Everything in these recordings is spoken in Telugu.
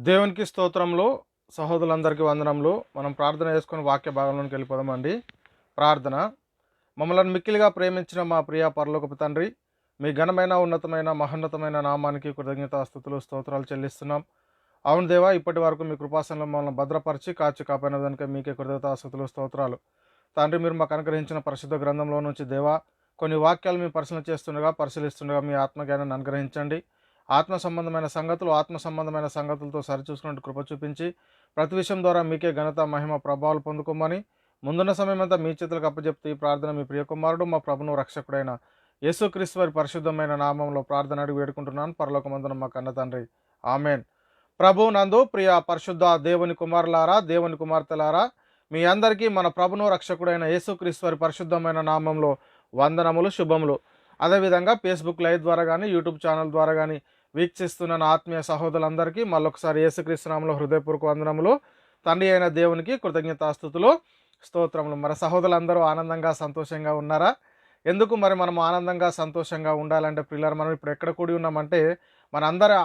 దేవునికి స్తోత్రములు. సహోదరులందరికీ వందనములు. మనం ప్రార్థన చేసుకుని వాక్య భాగంలోకి వెళ్ళిపోదామండి. ప్రార్థన. మమ్మల్ని మిక్కిలిగా ప్రేమించిన మా ప్రియ పరలోకపు తండ్రి, మీ ఘనమైన ఉన్నతమైన మహోన్నతమైన నామానికి కృతజ్ఞతాస్తుతులు స్తోత్రాలు చెల్లిస్తున్నాం. అవును దేవా, ఇప్పటి వరకు మీ కృపాసనంలో మమ్మల్ని భద్రపరిచి కాచి కాపాడిన దానికి మీకే కృతజ్ఞతాస్తుతులు స్తోత్రాలు. తండ్రి, మీరు మాకు అనుగ్రహించిన పరిశుద్ధ గ్రంథంలో నుంచి దేవా కొన్ని వాక్యాలు మేము పరిశీలిస్తుండగా మీ ఆత్మజ్ఞానాన్ని అనుగ్రహించండి. ఆత్మ సంబంధమైన సంగతులతో సరిచూసుకున్నట్టు కృప చూపించి ప్రతి విషయం ద్వారా మీకే ఘనత మహిమ ప్రభావాలు పొందుకోమని ముందున్న సమయం అంతా మీ చేతులకు అప్పచెప్తూ ఈ ప్రార్థన మీ ప్రియకుమారుడు మా ప్రభును రక్షకుడైన యేసుక్రీస్తు వారి పరిశుద్ధమైన నామంలో ప్రార్థన అడిగి వేడుకుంటున్నాను. పరలోకమందున మా కన్న తండ్రి, ఆమెన్. ప్రభు నందు ప్రియ పరిశుద్ధ దేవుని కుమారులారా, దేవుని కుమార్తెలారా, మీ అందరికీ మన ప్రభును రక్షకుడైన యేసుక్రీస్తు వారి పరిశుద్ధమైన నామంలో వందనములు, శుభములు. అదేవిధంగా ఫేస్బుక్ లైవ్ ద్వారా కానీ యూట్యూబ్ ఛానల్ ద్వారా కానీ వీక్షిస్తున్న నా ఆత్మీయ సహోదరులందరికీ మళ్ళొకసారి యేసుక్రీస్తు నామములో హృదయపూర్వక వందనములు. తండ్రి అయిన దేవునికి కృతజ్ఞతాస్తుతులు, స్తోత్రములు. మరి సహోదరులందరూ ఆనందంగా సంతోషంగా ఉన్నారా? ఎందుకు మరి మనం ఆనందంగా సంతోషంగా ఉండాలంటే పిల్లలు, మనం ఇప్పుడు ఎక్కడ కూడి ఉన్నామంటే మనందరి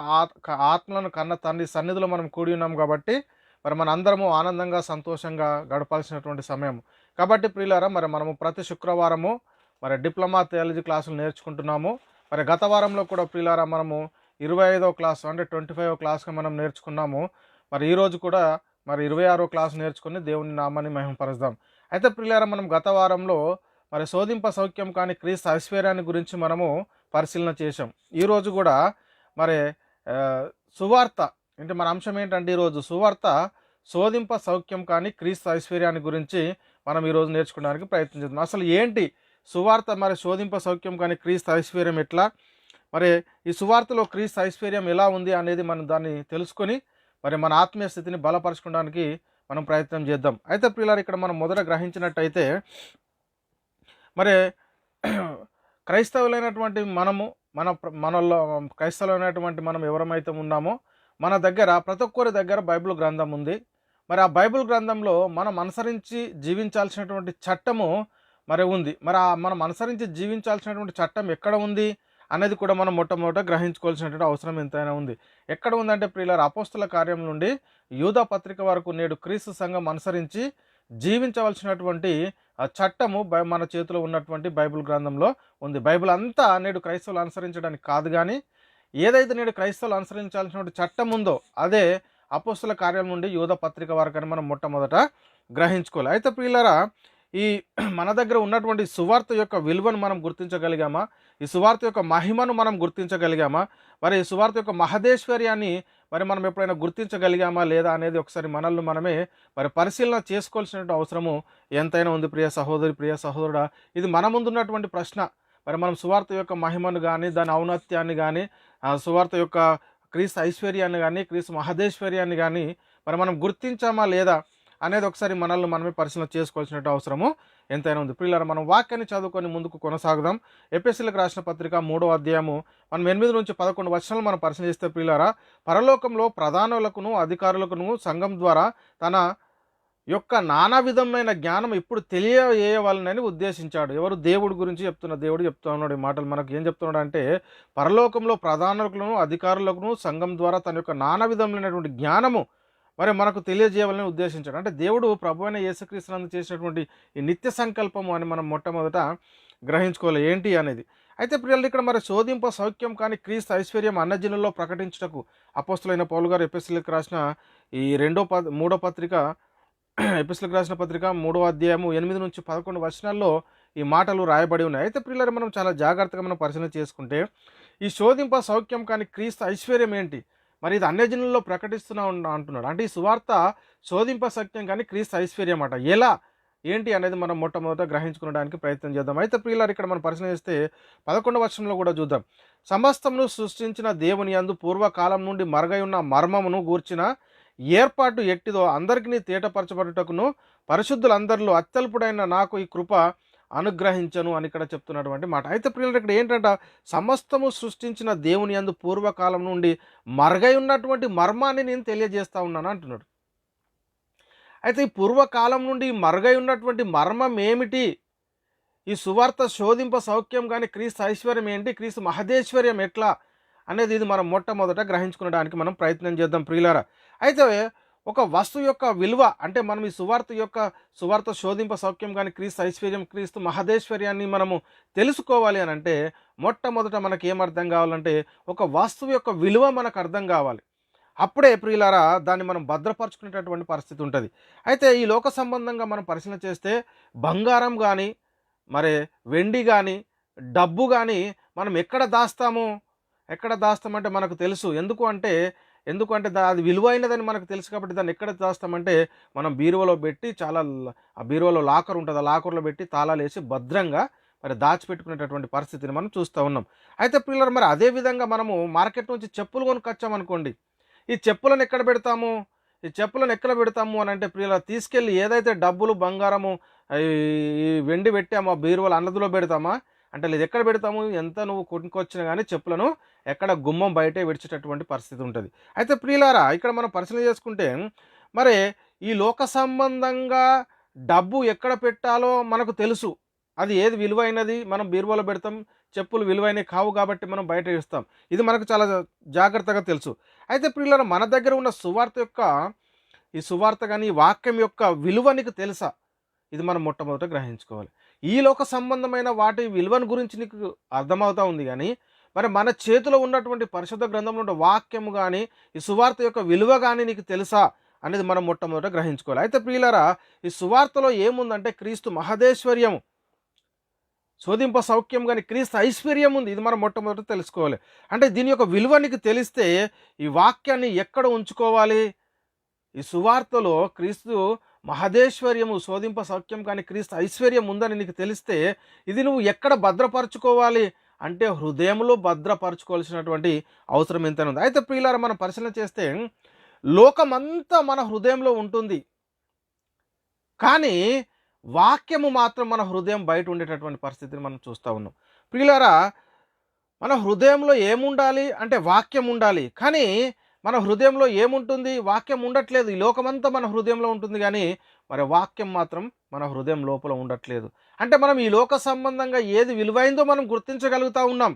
ఆత్మలను కన్న తండ్రి సన్నిధిలో మనం కూడి ఉన్నాం కాబట్టి మరి మనందరము ఆనందంగా సంతోషంగా గడపాల్సినటువంటి సమయం కాబట్టి ప్రియులారా, మరి మనము ప్రతి శుక్రవారము మరి డిప్లొమా థియాలజీ క్లాసులు నేర్చుకుంటున్నాము. మరి గత వారంలో కూడా ప్రియులారా మనము 25వ క్లాసు అంటే 25వ క్లాస్గా మనం నేర్చుకున్నాము. మరి ఈరోజు కూడా మరి 26వ క్లాసు నేర్చుకుని దేవుని నామాన్ని మహిమపరుద్దాం. అయితే ప్రియులారా, మనం గత వారంలో మరి శోధింప సౌఖ్యం కానీ క్రీస్తు ఐశ్వర్యాన్ని గురించి మనము పరిశీలన చేసాం. ఈరోజు కూడా మరి సువార్త అంటే మన అంశం ఏంటంటే ఈరోజు సువార్త శోధింప సౌఖ్యం కానీ క్రీస్తు ఐశ్వర్యాన్ని గురించి మనం ఈరోజు నేర్చుకోవడానికి ప్రయత్నం చేద్దాం. అసలు ఏంటి సువార్త? మరి శోధింప సౌఖ్యం కానీ క్రీస్తు ఐశ్వర్యం ఎట్లా, మరి ఈ సువార్తలో క్రీస్తు ఐశ్వర్యం ఎలా ఉంది అనేది మనం దాన్ని తెలుసుకొని మరి మన ఆత్మీయ స్థితిని బలపరచుకోవడానికి మనం ప్రయత్నం చేద్దాం. అయితే ప్రియులారా, ఇక్కడ మనం మొదట గ్రహించినట్టయితే మరి క్రైస్తవులైనటువంటి మనలో క్రైస్తవులైనటువంటి మనం ఎవరమైతే ఉన్నామో మన దగ్గర ప్రతి ఒక్కరి దగ్గర బైబిల్ గ్రంథం ఉంది. మరి ఆ బైబిల్ గ్రంథంలో మనం అనుసరించి జీవించాల్సినటువంటి చట్టము మరి ఉంది. మరి మనం అనుసరించి జీవించాల్సినటువంటి చట్టం ఎక్కడ ఉంది అనేది కూడా మనం మొట్టమొదట గ్రహించుకోవాల్సినటువంటి అవసరం ఎంతైనా ఉంది. ఎక్కడ ఉందంటే ప్రియులారా, అపోస్తుల కార్యం నుండి యూదా పత్రిక వరకు నేడు క్రీస్తు సంఘం అనుసరించి జీవించవలసినటువంటి ఆ చట్టము మన చేతిలో ఉన్నటువంటి బైబిల్ గ్రంథంలో ఉంది. బైబిల్ అంతా నేడు క్రైస్తవులు అనుసరించడానికి కాదు, కానీ ఏదైతే నేడు క్రైస్తవులు అనుసరించాల్సినటువంటి చట్టం ఉందో అదే అపోస్తుల కార్యం నుండి యూదా పత్రిక వరకు అని మనం మొట్టమొదట గ్రహించుకోవాలి. అయితే ప్రియులారా, ఈ మన దగ్గర ఉన్నటువంటి సువార్త యొక్క విలువను మనం గుర్తించగలిగామా? ఈ సువార్త యొక్క మహిమను మనం గుర్తించగలిగామా? మరి ఈ సువార్త యొక్క మహదేశ్వర్యాన్ని మరి మనం ఎప్పుడైనా గుర్తించగలిగామా లేదా అనేది ఒకసారి మనల్ని మనమే మరి పరిశీలన చేసుకోవాల్సిన అవసరము ఎంతైనా ఉంది. ప్రియ సహోదరి, ప్రియ సహోదరుడా, ఇది మన ముందున్నటువంటి ప్రశ్న. మరి మనం సువార్త యొక్క మహిమను కానీ, దాని ఔన్నత్యాన్ని కానీ, సువార్త యొక్క క్రీస్తు ఐశ్వర్యాన్ని కానీ, క్రీస్తు మహదేశ్వర్యాన్ని కానీ మరి మనం గుర్తించామా లేదా అనేది ఒకసారి మనల్ని మనమే పరిశీలన చేసుకోవాల్సిన అవసరము ఎంతైనా ఉంది. ప్రియులారా, మనం వాక్యాన్ని చదువుకొని ముందుకు కొనసాగుదాం. ఎఫెసీయులకు రాసిన పత్రిక 3వ అధ్యాయము మనం 8 నుంచి 11 వచనాలు మనం పరిశీలన చేస్తే ప్రియులారా, పరలోకంలో ప్రధానులకును అధికారులకును సంఘం ద్వారా తన యొక్క నానా విధమైన జ్ఞానం ఇప్పుడు తెలియజేయవాలని ఉద్దేశించాడు. ఎవరు? దేవుడి గురించి దేవుడు చెప్తా ఉన్నాడు. ఈ మాటలు మనకు ఏం చెప్తున్నాడు అంటే, పరలోకంలో ప్రధానులకును అధికారులకును సంఘం ద్వారా తన యొక్క నానా విధమైనటువంటి జ్ఞానము మరి మనకు తెలియజేయాలని ఉద్దేశించాడు. అంటే దేవుడు ప్రభు అయిన యేసుక్రీస్తునందు చేసినటువంటి ఈ నిత్య సంకల్పము అని మనం మొట్టమొదట గ్రహించుకోవాలి ఏంటి అనేది. అయితే ప్రియులు, ఇక్కడ మరి శోధింప సౌఖ్యం కానీ క్రీస్తు ఐశ్వర్యం అన్నజనుల్లో ప్రకటించుటకు అపోస్తులైన పౌలు గారు ఎఫెసీయులకు రాసిన ఈ 3వ పత్రిక 3వ అధ్యాయము 8 నుంచి 11 వచనాల్లో ఈ మాటలు రాయబడి ఉన్నాయి. అయితే ప్రియులు, మనం చాలా జాగ్రత్తగా మనం పరిశీలన చేసుకుంటే ఈ శోధింప సౌఖ్యం కానీ క్రీస్తు ఐశ్వర్యం ఏంటి, మరి ఇది అన్యజనుల్లో ప్రకటిస్తున్నా అంటున్నాడు. అంటే ఈ సువార్త శోధింప సత్యం కానీ క్రీస్తు ఐశ్వర్యం అట ఎలా ఏంటి అనేది మనం మొట్టమొదట గ్రహించుకోవడానికి ప్రయత్నం చేద్దాం. అయితే ప్రియులారు, ఇక్కడ మనం పరిశీలన చేస్తే 11వ వచనంలో కూడా చూద్దాం. సమస్తమును సృష్టించిన దేవుని యందు పూర్వకాలం నుండి మరుగై ఉన్న మర్మమును గూర్చిన ఏర్పాటు ఎట్టిదో అందరికీ తేటపరచబడుటకును పరిశుద్ధులందరిలో అత్యల్పుడైన నాకు ఈ కృప అనుగ్రహించను అని ఇక్కడ చెప్తున్నటువంటి మాట. అయితే ప్రియులు, ఇక్కడ ఏంటంట, సమస్తము సృష్టించిన దేవుని యందు పూర్వకాలం నుండి మరుగై ఉన్నటువంటి మర్మాన్ని నేను తెలియజేస్తా ఉన్నాను అంటున్నాడు. అయితే ఈ పూర్వకాలం నుండి మరుగై ఉన్నటువంటి మర్మం ఏమిటి? ఈ సువార్త శోధింప సౌఖ్యం కానీ క్రీస్తు ఐశ్వర్యం ఏంటి, క్రీస్తు మహదేశ్వర్యం ఎట్లా అనేది ఇది మనం మొట్టమొదట గ్రహించుకోవడానికి మనం ప్రయత్నం చేద్దాం ప్రియులారా. అయితే ఒక వస్తువు యొక్క విలువ అంటే మనం ఈ సువార్త శోధింప సౌఖ్యం కానీ క్రీస్తు ఐశ్వర్యం క్రీస్తు మహదేశ్వర్యాన్ని మనము తెలుసుకోవాలి అని అంటే మొట్టమొదట మనకి ఏమర్థం కావాలంటే ఒక వస్తువు యొక్క విలువ మనకు అర్థం కావాలి. అప్పుడే ప్రియులారా దాన్ని మనం భద్రపరుచుకునేటటువంటి పరిస్థితి ఉంటుంది. అయితే ఈ లోక సంబంధంగా మనం పరిశీలన చేస్తే బంగారం కానీ మరి వెండి కానీ డబ్బు కానీ మనం ఎక్కడ దాస్తామంటే మనకు తెలుసు. ఎందుకంటే అది విలువైనదని మనకు తెలుసు కాబట్టి దాన్ని ఎక్కడ దాస్తామంటే మనం బీరువాలో పెట్టి ఆ బీరువాలో లాకర్ ఉంటుంది, ఆ లాకర్లో పెట్టి తాళాలు వేసి భద్రంగా మరి దాచిపెట్టుకునేటటువంటి పరిస్థితిని మనం చూస్తూ ఉన్నాం. అయితే పిల్లలు మరి అదే విధంగా మనము మార్కెట్ నుంచి చెప్పులు కొనుక్కొచ్చామనుకోండి, ఈ చెప్పులను ఎక్కడ పెడతాము అని అంటే ప్రియుల తీసుకెళ్ళి ఏదైతే డబ్బులు బంగారము ఈ వెండి పెట్టామో బీరువాలో అన్నదిలో పెడతామా అంటే లేదు, ఎక్కడ పెడతాము? ఎంత నువ్వు కొనుక్కొచ్చినా కానీ చెప్పులను ఎక్కడ గుమ్మం బయటే విడిచేటటువంటి పరిస్థితి ఉంటుంది. అయితే ప్రియులారా ఇక్కడ మనం పరిశీలన చేసుకుంటే మరి ఈ లోక సంబంధంగా డబ్బు ఎక్కడ పెట్టాలో మనకు తెలుసు. అది ఏది విలువైనది మనం బీరువాలో పెడతాం, చెప్పులు విలువైనవి కావు కాబట్టి మనం బయట ఇస్తాం. ఇది మనకు చాలా జాగ్రత్తగా తెలుసు. అయితే ప్రియులారా మన దగ్గర ఉన్న సువార్త కానీ ఈ వాక్యం యొక్క విలువ నీకు తెలుసా? ఇది మనం మొట్టమొదట గ్రహించుకోవాలి. ఈ లోక సంబంధమైన వాటి విలువను గురించి నీకు అర్థమవుతా ఉంది, కానీ మరి మన చేతిలో ఉన్నటువంటి పరిశుద్ధ గ్రంథంలో ఉన్న వాక్యము కానీ ఈ సువార్త యొక్క విలువ కానీ నీకు తెలుసా అనేది మనం మొట్టమొదట గ్రహించుకోవాలి. అయితే ప్రియులారా ఈ సువార్తలో ఏముందంటే క్రీస్తు మహదేశ్వర్యము, శోధింప సౌఖ్యం కానీ క్రీస్తు ఐశ్వర్యం ఉంది. ఇది మనం మొట్టమొదట తెలుసుకోవాలి. అంటే దీని యొక్క విలువ నీకు తెలిస్తే ఈ వాక్యాన్ని ఎక్కడ ఉంచుకోవాలి? ఈ సువార్తలో క్రీస్తు మహదేశ్వర్యము శోధింప సౌఖ్యం కానీ క్రీస్తు ఐశ్వర్యం ఉందని నీకు తెలిస్తే ఇది నువ్వు ఎక్కడ భద్రపరచుకోవాలి అంటే హృదయంలో భద్రపరచుకోవాల్సినటువంటి అవసరం ఎంతైనా ఉంది. అయితే ప్రియులారా మనం పరిశీలన చేస్తే లోకమంతా మన హృదయంలో ఉంటుంది, కానీ వాక్యము మాత్రం మన హృదయం బయట ఉండేటటువంటి పరిస్థితిని మనం చూస్తూ ఉన్నాం. ప్రియులారా మన హృదయంలో ఏముండాలి అంటే వాక్యం ఉండాలి, కానీ మన హృదయంలో ఏముంటుంది? వాక్యం ఉండట్లేదు. ఈ లోకమంతా మన హృదయంలో ఉంటుంది, కానీ మరి వాక్యం మాత్రం మన హృదయం లోపల ఉండట్లేదు. అంటే మనం ఈ లోక సంబంధంగా ఏది విలువైందో మనం గుర్తించగలుగుతూ ఉన్నాం.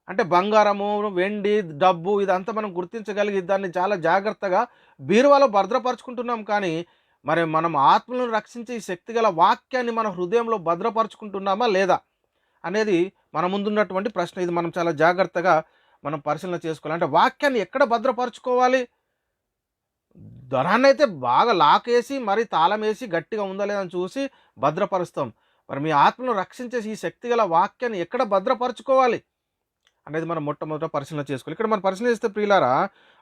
అంటే బంగారము వెండి డబ్బు ఇదంతా మనం గుర్తించగలిగి దాన్ని చాలా జాగ్రత్తగా బీరువాలో భద్రపరుచుకుంటున్నాం, కానీ మరి మనం ఆత్మలను రక్షించే ఈ శక్తి గల వాక్యాన్ని మన హృదయంలో భద్రపరుచుకుంటున్నామా లేదా అనేది మన ముందున్నటువంటి ప్రశ్న. ఇది మనం చాలా జాగ్రత్తగా మనం పరిశీలన చేసుకోవాలి. అంటే వాక్యాన్ని ఎక్కడ భద్రపరచుకోవాలి? ధనాన్ని అయితే బాగా లాకేసి మరి తాళం వేసి గట్టిగా ఉందా లేదని చూసి భద్రపరుస్తాం. మరి మీ ఆత్మను రక్షించేసి ఈ శక్తి గల వాక్యాన్ని ఎక్కడ భద్రపరచుకోవాలి అనేది మనం మొట్టమొదట పరిశీలన చేసుకోవాలి. ఇక్కడ మనం పరిశీలన చేస్తే ప్రియులారా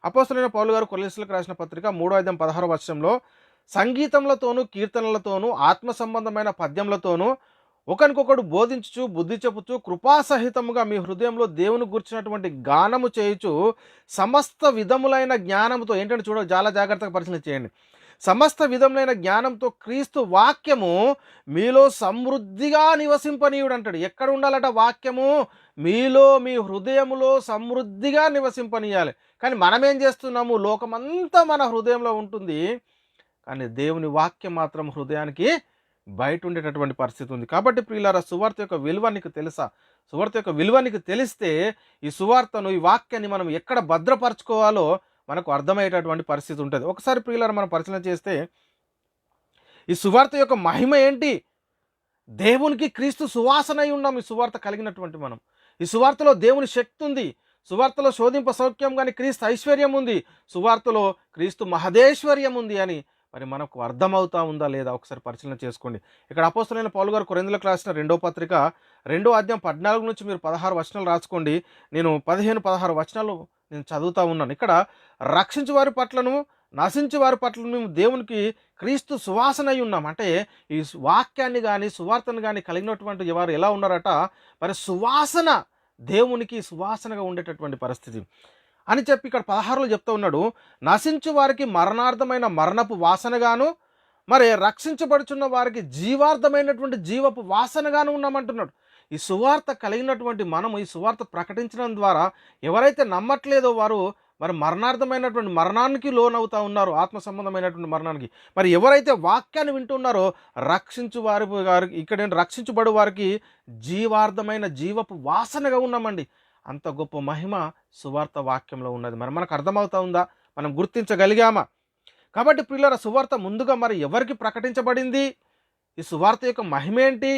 అపోస్తలుడైన పౌలు గారు కొరింథీయులకు రాసిన పత్రిక 3:16 సంగీతములతోనూ కీర్తనలతోనూ ఆత్మ సంబంధమైన పద్యములతోనూ ఒకరికొకడు బోధించుచు బుద్ధి చెప్పుచు కృపాసహితముగా మీ హృదయంలో దేవుని గుర్చినటువంటి గానము చేయుచు సమస్త విధములైన జ్ఞానంతో ఏంటంటే చాలా జాగ్రత్తగా పరిశీలన చేయండి. సమస్త విధములైన జ్ఞానంతో క్రీస్తు వాక్యము మీలో సమృద్ధిగా నివసింపనీయుడు అంటాడు. ఎక్కడ ఉండాలట వాక్యము? మీలో మీ హృదయములో సమృద్ధిగా నివసింపనీయాలి. కానీ మనం ఏం చేస్తున్నాము? లోకమంతా మన హృదయంలో ఉంటుంది, కానీ దేవుని వాక్యం మాత్రం హృదయానికి బయట ఉండేటటువంటి పరిస్థితి ఉంది. కాబట్టి ప్రియులారా సువార్త యొక్క విలువ నీకు తెలుసా? సువార్త యొక్క విలువ నీకు తెలిస్తే ఈ సువార్తను ఈ వాక్యాన్ని మనం ఎక్కడ భద్రపరచుకోవాలో మనకు అర్థమయ్యేటటువంటి పరిస్థితి ఉంటుంది. ఒకసారి ప్రియులారా మనం పరిశీలన చేస్తే ఈ సువార్త యొక్క మహిమ ఏంటి? దేవునికి క్రీస్తు సువాసన అయి ఉన్నాం. ఈ సువార్త కలిగినటువంటి మనం ఈ సువార్తలో దేవుని శక్తి ఉంది. సువార్తలో శోధింప సౌఖ్యం కానీ క్రీస్తు ఐశ్వర్యం ఉంది. సువార్తలో క్రీస్తు మహదేశ్వర్యం ఉంది అని మరి మనకు అర్థమవుతా ఉందా లేదా ఒకసారి పరిశీలన చేసుకోండి. ఇక్కడ అపోస్తలుడైన పౌలు గారు కొరింథీయులకు రాసిన 2వ పత్రిక 2వ అధ్యాయం 14 నుంచి మీరు 16 వచనాలు రాసుకోండి. నేను 15-16 వచనాలు నేను చదువుతా ఉన్నాను. ఇక్కడ రక్షించు వారి పట్లను నశించు వారి పట్లను మేము దేవునికి క్రీస్తు సువాసన అయి ఉన్నాం. అంటే ఈ వాక్యాన్ని కానీ సువార్తను కానీ కలిగినటువంటి వారు ఎలా ఉన్నారట? మరి సువాసన, దేవునికి సువాసనగా ఉండేటటువంటి పరిస్థితి అని చెప్పి ఇక్కడ 16లో చెప్తూ ఉన్నాడు. నశించు వారికి మరణార్థమైన మరణపు వాసనగాను, మరి రక్షించబడుచున్న వారికి జీవార్థమైనటువంటి జీవపు వాసనగాను ఉన్నామంటున్నాడు. ఈ సువార్త కలిగినటువంటి మనము ఈ సువార్త ప్రకటించడం ద్వారా ఎవరైతే నమ్మట్లేదో వారు మరి మరణార్థమైనటువంటి మరణానికి లోనవుతా ఉన్నారు, ఆత్మ సంబంధమైనటువంటి మరణానికి. మరి ఎవరైతే వాక్యాన్ని వింటున్నారో రక్షించబడు వారికి జీవార్థమైన జీవపు వాసనగా ఉన్నామండి అంత గొప్ప మహిమ సువార్త వాక్యంలో ఉన్నది. మరి మనకు అర్థమవుతా ఉందా? మనం గుర్తించగలిగామా? కాబట్టి ప్రియులారా, సువార్త ముందుగా మరి ఎవరికి ప్రకటించబడింది? ఈ సువార్త యొక్క మహిమ ఏంటి?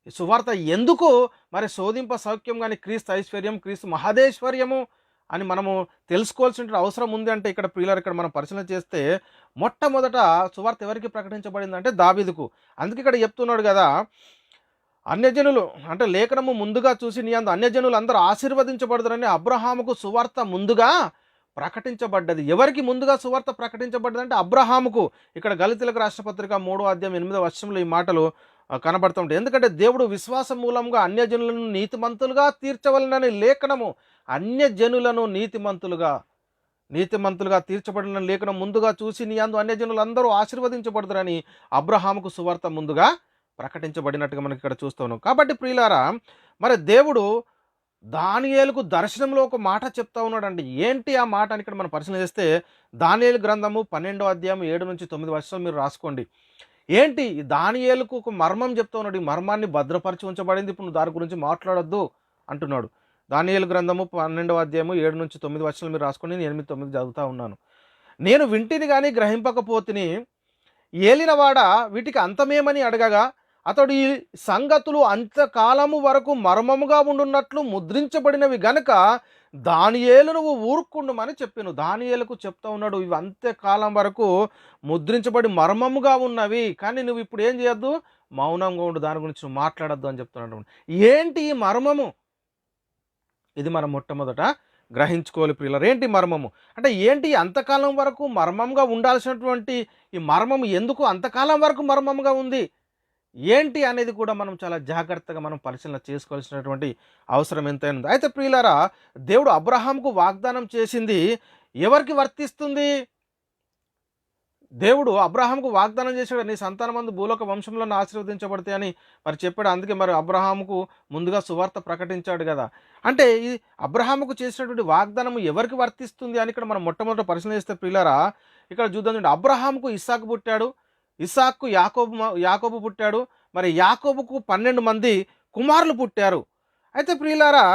ఈ సువార్త ఎందుకు మరి శోధింప సౌఖ్యం కానీ క్రీస్తు ఐశ్వర్యం, క్రీస్తు మహదేశ్వర్యము అని మనము తెలుసుకోవాల్సిన అవసరం ఉంది. అంటే ఇక్కడ ప్రియులారా, ఇక్కడ మనం పరిశీలన చేస్తే మొట్టమొదట సువార్త ఎవరికి ప్రకటించబడింది అంటే దావీదుకు. అందుకే ఇక్కడ చెప్తున్నాడు కదా, అన్యజనులు అంటే లేఖనము ముందుగా చూసి నీ అందు అన్యజనులు అందరూ ఆశీర్వదించబడతారని అబ్రహాముకు సువార్త ముందుగా ప్రకటించబడ్డది. ఎవరికి ముందుగా సువార్త ప్రకటించబడ్డది అంటే అబ్రహాముకు. ఇక్కడ గలితీయులకు రాసిన పత్రిక 3:8 ఈ మాటలు కనబడుతుంటాయి. ఎందుకంటే దేవుడు విశ్వాసం మూలంగా అన్యజనులను నీతిమంతులుగా తీర్చవలనని లేఖనము అన్యజనులను నీతిమంతులుగా తీర్చబడిన లేఖనం ముందుగా చూసి నీ అందు అన్యజనులు అందరూ ఆశీర్వదించబడతారని అబ్రహాముకు సువార్త ముందుగా ప్రకటించబడినట్టుగా మనకి ఇక్కడ చూస్తూ ఉన్నాం. కాబట్టి ప్రియులారా, మరి దేవుడు దానియేలుకు దర్శనంలో ఒక మాట చెప్తా ఉన్నాడు. అంటే ఏంటి ఆ మాట అని ఇక్కడ మనం పరిశీలన చేస్తే దానియేలు గ్రంథము 12:7-9 మీరు రాసుకోండి. ఏంటి ఈ దానియేలుకు ఒక మర్మం చెప్తా ఉన్నాడు. ఈ మర్మాన్ని భద్రపరిచి ఉంచబడింది, ఇప్పుడు నువ్వు దాని గురించి మాట్లాడొద్దు అంటున్నాడు. దానియేలు గ్రంథము 12:7-9 మీరు రాసుకోండి. నేను 8-9 చదువుతా ఉన్నాను. నేను వింటిని కానీ గ్రహింపకపోతిని, ఏలినవాడ వీటికి అంతమేమని అడగగా అతడు ఈ సంగతులు అంతకాలము వరకు మర్మముగా ఉండున్నట్లు ముద్రించబడినవి గనుక దానియేలు నువ్వు ఊరుకుండుమని చెప్పాను. దానియేలుకు చెప్తా ఉన్నాడు, ఇవి అంత్యకాలం వరకు ముద్రించబడి మర్మముగా ఉన్నవి, కానీ నువ్వు ఇప్పుడు ఏం చేయొద్దు, మౌనంగా ఉండు, దాని గురించి నువ్వు మాట్లాడద్దు అని చెప్తున్నాడు. ఏంటి ఈ మర్మము? ఇది మనం మొట్టమొదట గ్రహించుకోవాలి ప్రియులారా. ఏంటి మర్మము అంటే ఏంటి? అంతకాలం వరకు మర్మంగా ఉండాల్సినటువంటి ఈ మర్మము ఎందుకు అంతకాలం వరకు మర్మంగా ఉంది ఏంటి అనేది కూడా మనం చాలా జాగ్రత్తగా మనం పరిశీలన చేసుకోవాల్సినటువంటి అవసరం ఎంతైనా ఉంది. అయితే ప్రియులారా, దేవుడు అబ్రహాంకు వాగ్దానం చేసింది ఎవరికి వర్తిస్తుంది? దేవుడు అబ్రహాంకు వాగ్దానం చేశాడు, నీ సంతానమందు భూలోక వంశంలో ఆశీర్వదించబడితే అని మరి చెప్పాడు. అందుకే మరి అబ్రహాముకు ముందుగా సువార్త ప్రకటించాడు కదా. అంటే ఈ అబ్రహాముకు చేసినటువంటి వాగ్దానం ఎవరికి వర్తిస్తుంది అని ఇక్కడ మనం మొట్టమొదట పరిశీలన చేస్తే ప్రియులారా, ఇక్కడ చూద్దాం. అబ్రహాముకు ఇస్సాకు పుట్టాడు, ఇస్సాకు యాకోబు పుట్టాడు, మరి యాకోబుకు 12 మంది కుమారులు పుట్టారు. అయితే ప్రియులారా,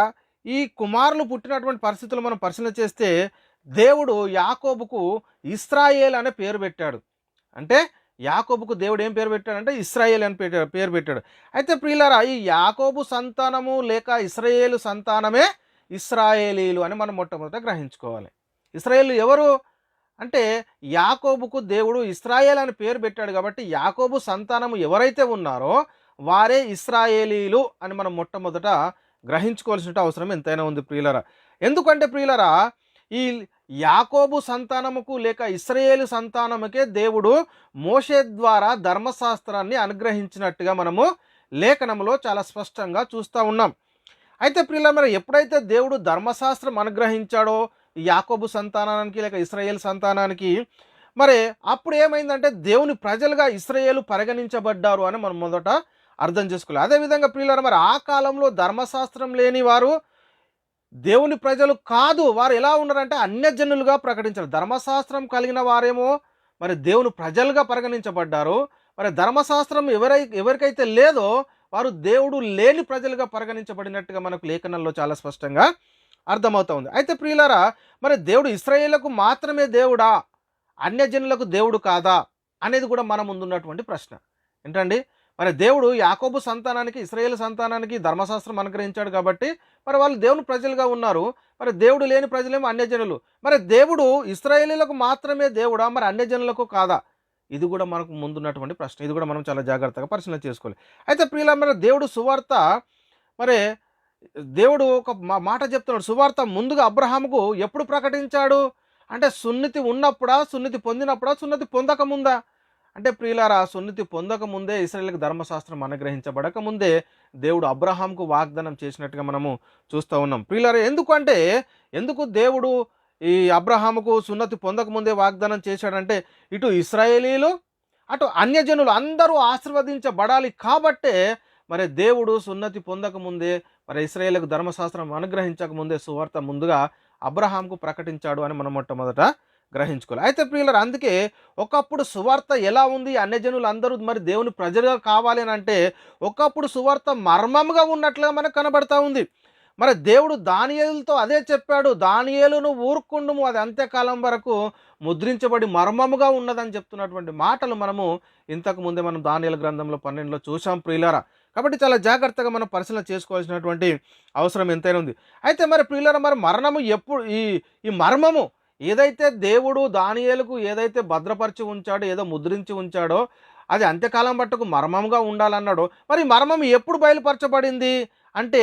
ఈ కుమారులు పుట్టినటువంటి పరిస్థితులు మనం పరిశీలన చేస్తే దేవుడు యాకోబుకు ఇస్రాయేల్ అనే పేరు పెట్టాడు. అంటే యాకోబుకు దేవుడు ఏం పేరు పెట్టాడంటే ఇస్రాయేల్ అని పేరు పెట్టాడు. అయితే ప్రియులారా, ఈ యాకోబు సంతానము లేక ఇస్రాయేలు సంతానమే ఇస్రాయేలీలు అని మనం మొట్టమొదట గ్రహించుకోవాలి. ఇస్రాయేలు ఎవరు అంటే యాకోబుకు దేవుడు ఇస్రాయేల్ అని పేరు పెట్టాడు కాబట్టి యాకోబు సంతానము ఎవరైతే ఉన్నారో వారే ఇస్రాయేలీలు అని మనం మొట్టమొదట గ్రహించుకోవాల్సిన అవసరం ఎంతైనా ఉంది ప్రియులరా. ఎందుకంటే ప్రియులరా, ఈ యాకోబు సంతానముకు లేక ఇశ్రాయేలు సంతానముకే దేవుడు మోషే ద్వారా ధర్మశాస్త్రాన్ని అనుగ్రహించినట్టుగా మనము లేఖనంలో చాలా స్పష్టంగా చూస్తూ ఉన్నాం. అయితే ప్రియుల, మరి ఎప్పుడైతే దేవుడు ధర్మశాస్త్రం అనుగ్రహించాడో యాకోబు సంతానానికి లేక ఇశ్రాయేలు సంతానానికి, మరి అప్పుడు ఏమైందంటే దేవుని ప్రజలుగా ఇశ్రాయేలు పరిగణించబడ్డారు అని మనం మొదట అర్థం చేసుకోవాలి. అదేవిధంగా ప్రియులారా, మరి ఆ కాలంలో ధర్మశాస్త్రం లేని వారు దేవుని ప్రజలు కాదు. వారు ఎలా ఉన్నారంటే అన్యజనులుగా ప్రకటించారు. ధర్మశాస్త్రం కలిగిన వారేమో మరి దేవుని ప్రజలుగా పరిగణించబడ్డారు. మరి ధర్మశాస్త్రం ఎవరికైతే లేదో వారు దేవుడు లేని ప్రజలుగా పరిగణించబడినట్టుగా మనకు లేఖనంలో చాలా స్పష్టంగా అర్థమవుతా ఉంది. అయితే ప్రియులారా, మరి దేవుడు ఇశ్రాయేలుకు మాత్రమే దేవుడా, అన్యజనులకు దేవుడు కాదా అనేది కూడా మన ముందున్నటువంటి ప్రశ్న ఏంటండి. మరి దేవుడు యాకోబు సంతానానికి ఇశ్రాయేలు సంతానానికి ధర్మశాస్త్రం అనుగ్రహించాడు కాబట్టి మరి వాళ్ళు దేవుని ప్రజలుగా ఉన్నారు. మరి దేవుడు లేని ప్రజలేమో అన్యజనులు. మరి దేవుడు ఇశ్రాయేలీలకు మాత్రమే దేవుడా, మరి అన్యజనులకు కాదా? ఇది కూడా మనకు ముందున్నటువంటి ప్రశ్న. ఇది కూడా మనం చాలా జాగ్రత్తగా పరిశీలన చేసుకోవాలి. అయితే ప్రియుల, మరి దేవుడు సువార్త, మరి దేవుడు ఒక మాట చెప్తున్నాడు. సువార్త ముందుగా అబ్రహాముకు ఎప్పుడు ప్రకటించాడు అంటే సున్నతి ఉన్నప్పుడా, సున్నతి పొందినప్పుడా, సున్నతి పొందక ముందా? అంటే ప్రియులారా, సున్నతి పొందక ముందే ఇశ్రాయేలుకు ధర్మశాస్త్రం అనుగ్రహించబడక ముందే దేవుడు అబ్రహాంకు వాగ్దానం చేసినట్టుగా మనము చూస్తూ ఉన్నాం. ప్రియులారా, ఎందుకు దేవుడు ఈ అబ్రహాముకు సున్నతి పొందక ముందే వాగ్దానం చేశాడంటే ఇటు ఇశ్రాయేలీలు అటు అన్యజనులు అందరూ ఆశీర్వదించబడాలి కాబట్టే మరి దేవుడు సున్నతి పొందక ముందే మరి ఇశ్రాయేలుకు ధర్మశాస్త్రం అనుగ్రహించక ముందే సువార్త ముందుగా అబ్రహాంకు ప్రకటించాడు అని మనం మొట్టమొదట గ్రహించుకోవాలి. అయితే ప్రియులారా, అందుకే ఒకప్పుడు సువార్త ఎలా ఉంది, అన్యజనులు అందరూ మరి దేవుని ప్రజలుగా కావాలి అని అంటే ఒకప్పుడు సువార్త మర్మంగా ఉన్నట్లుగా మనకు కనబడతా ఉంది. మరి దేవుడు దానియేలుతో అదే చెప్పాడు, దానియేలును ఊరుకుండుము, అది అంత్యకాలం వరకు ముద్రించబడి మర్మముగా ఉన్నదని చెప్తున్నటువంటి మాటలు మనము ఇంతకు ముందే మనం దానియేలు గ్రంథంలో 12లో చూసాం ప్రియులారా. కాబట్టి చాలా జాగ్రత్తగా మనం పరిశీలన చేసుకోవాల్సినటువంటి అవసరం ఎంతైనా ఉంది. అయితే మరి ప్రియులారా, మరి మరణము ఎప్పుడు ఈ ఈ మర్మము ఏదైతే దేవుడు దానియేలుకు ఏదైతే భద్రపరిచి ఉంచాడో, ఏదో ముద్రించి ఉంచాడో, అది అంత్యకాలం మట్టుకు మర్మముగా ఉండాలన్నాడో, మరి మర్మం ఎప్పుడు బయలుపరచబడింది అంటే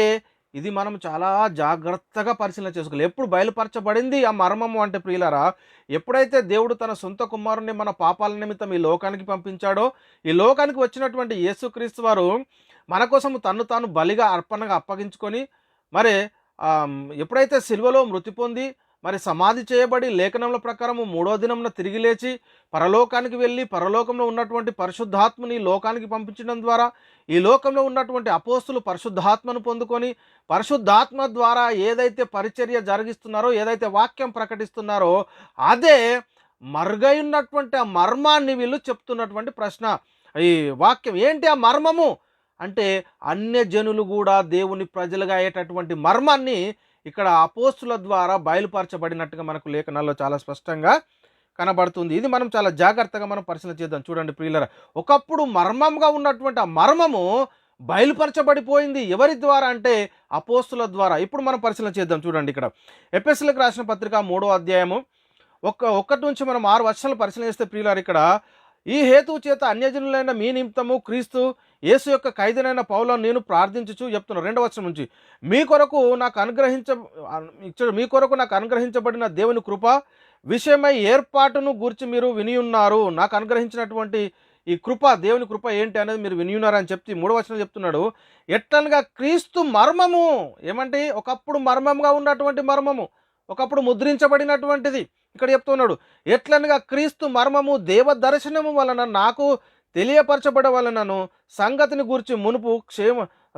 ఇది మనం చాలా జాగ్రత్తగా పరిశీలన చేసుకోవాలి. ఎప్పుడు బయలుపరచబడింది ఆ మర్మము అంటే ప్రియులారా, ఎప్పుడైతే దేవుడు తన సొంత కుమారుని మన పాపాల నిమిత్తం ఈ లోకానికి పంపించాడో, ఈ లోకానికి వచ్చినటువంటి యేసుక్రీస్తు వారు మన కోసం తన్ను తాను బలిగా అర్పణగా అప్పగించుకొని మరి ఎప్పుడైతే సిలువలో మృతి పొంది మరి సమాధి చేయబడి లేఖనముల ప్రకారము 3వ దినమున తిరిగి లేచి పరలోకానికి వెళ్ళి పరలోకంలో ఉన్నటువంటి పరిశుద్ధాత్మని లోకానికి పంపించడం ద్వారా ఈ లోకంలో ఉన్నటువంటి అపోస్తులు పరిశుద్ధాత్మను పొందుకొని పరిశుద్ధాత్మ ద్వారా ఏదైతే పరిచర్య జరిగిస్తున్నారో, ఏదైతే వాక్యం ప్రకటిస్తున్నారో, అదే మరుగై ఉన్నటువంటి ఆ మర్మాన్ని వీళ్ళు చెప్తున్నటువంటి ప్రశ్న. ఈ వాక్యం ఏంటి ఆ మర్మము అంటే అన్యజనులు కూడా దేవుని ప్రజలుగా అయ్యేటటువంటి మర్మాన్ని ఇక్కడ అపోస్తుల ద్వారా బయలుపరచబడినట్టుగా మనకు లేఖనాల్లో చాలా స్పష్టంగా కనబడుతుంది. ఇది మనం చాలా జాగ్రత్తగా మనం పరిశీలన చేద్దాం. చూడండి ప్రియులరా, ఒకప్పుడు మర్మంగా ఉన్నటువంటి ఆ మర్మము బయలుపరచబడిపోయింది. ఎవరి ద్వారా అంటే అపోస్తుల ద్వారా. ఇప్పుడు మనం పరిశీలన చేద్దాం. చూడండి, ఇక్కడ ఎఫెసీయులకు రాసిన పత్రిక 3వ అధ్యాయము 1 నుంచి మనం 6 వచనాలు పరిశీలన చేస్తే ప్రియులారా, ఇక్కడ ఈ హేతువు చేత అన్యజనులైన మీ నిమిత్తము క్రీస్తు యేసు యొక్క ఖైదీనైన పౌలను నేను ప్రార్థించుచు చెప్తున్నాను. 2వ వచనం నుంచి, మీ కొరకు నాకు అనుగ్రహించబడిన దేవుని కృప విషయమై ఏర్పాటును గురించి మీరు వినియున్నారు. నాకు అనుగ్రహించినటువంటి ఈ కృప, దేవుని కృప ఏంటి అనేది మీరు వినియున్నారు అని చెప్పి 3వ వచనం చెప్తున్నాడు. ఎట్లనగా క్రీస్తు మర్మము, ఏమంటే ఒకప్పుడు మర్మంగా ఉన్నటువంటి మర్మము, ఒకప్పుడు ముద్రించబడినటువంటిది ఇక్కడ చెప్తున్నాడు. ఎట్లనగా క్రీస్తు మర్మము దేవ దర్శనము వలన నాకు తెలియపరచబడవలనను సంగతిని గురించి మునుపు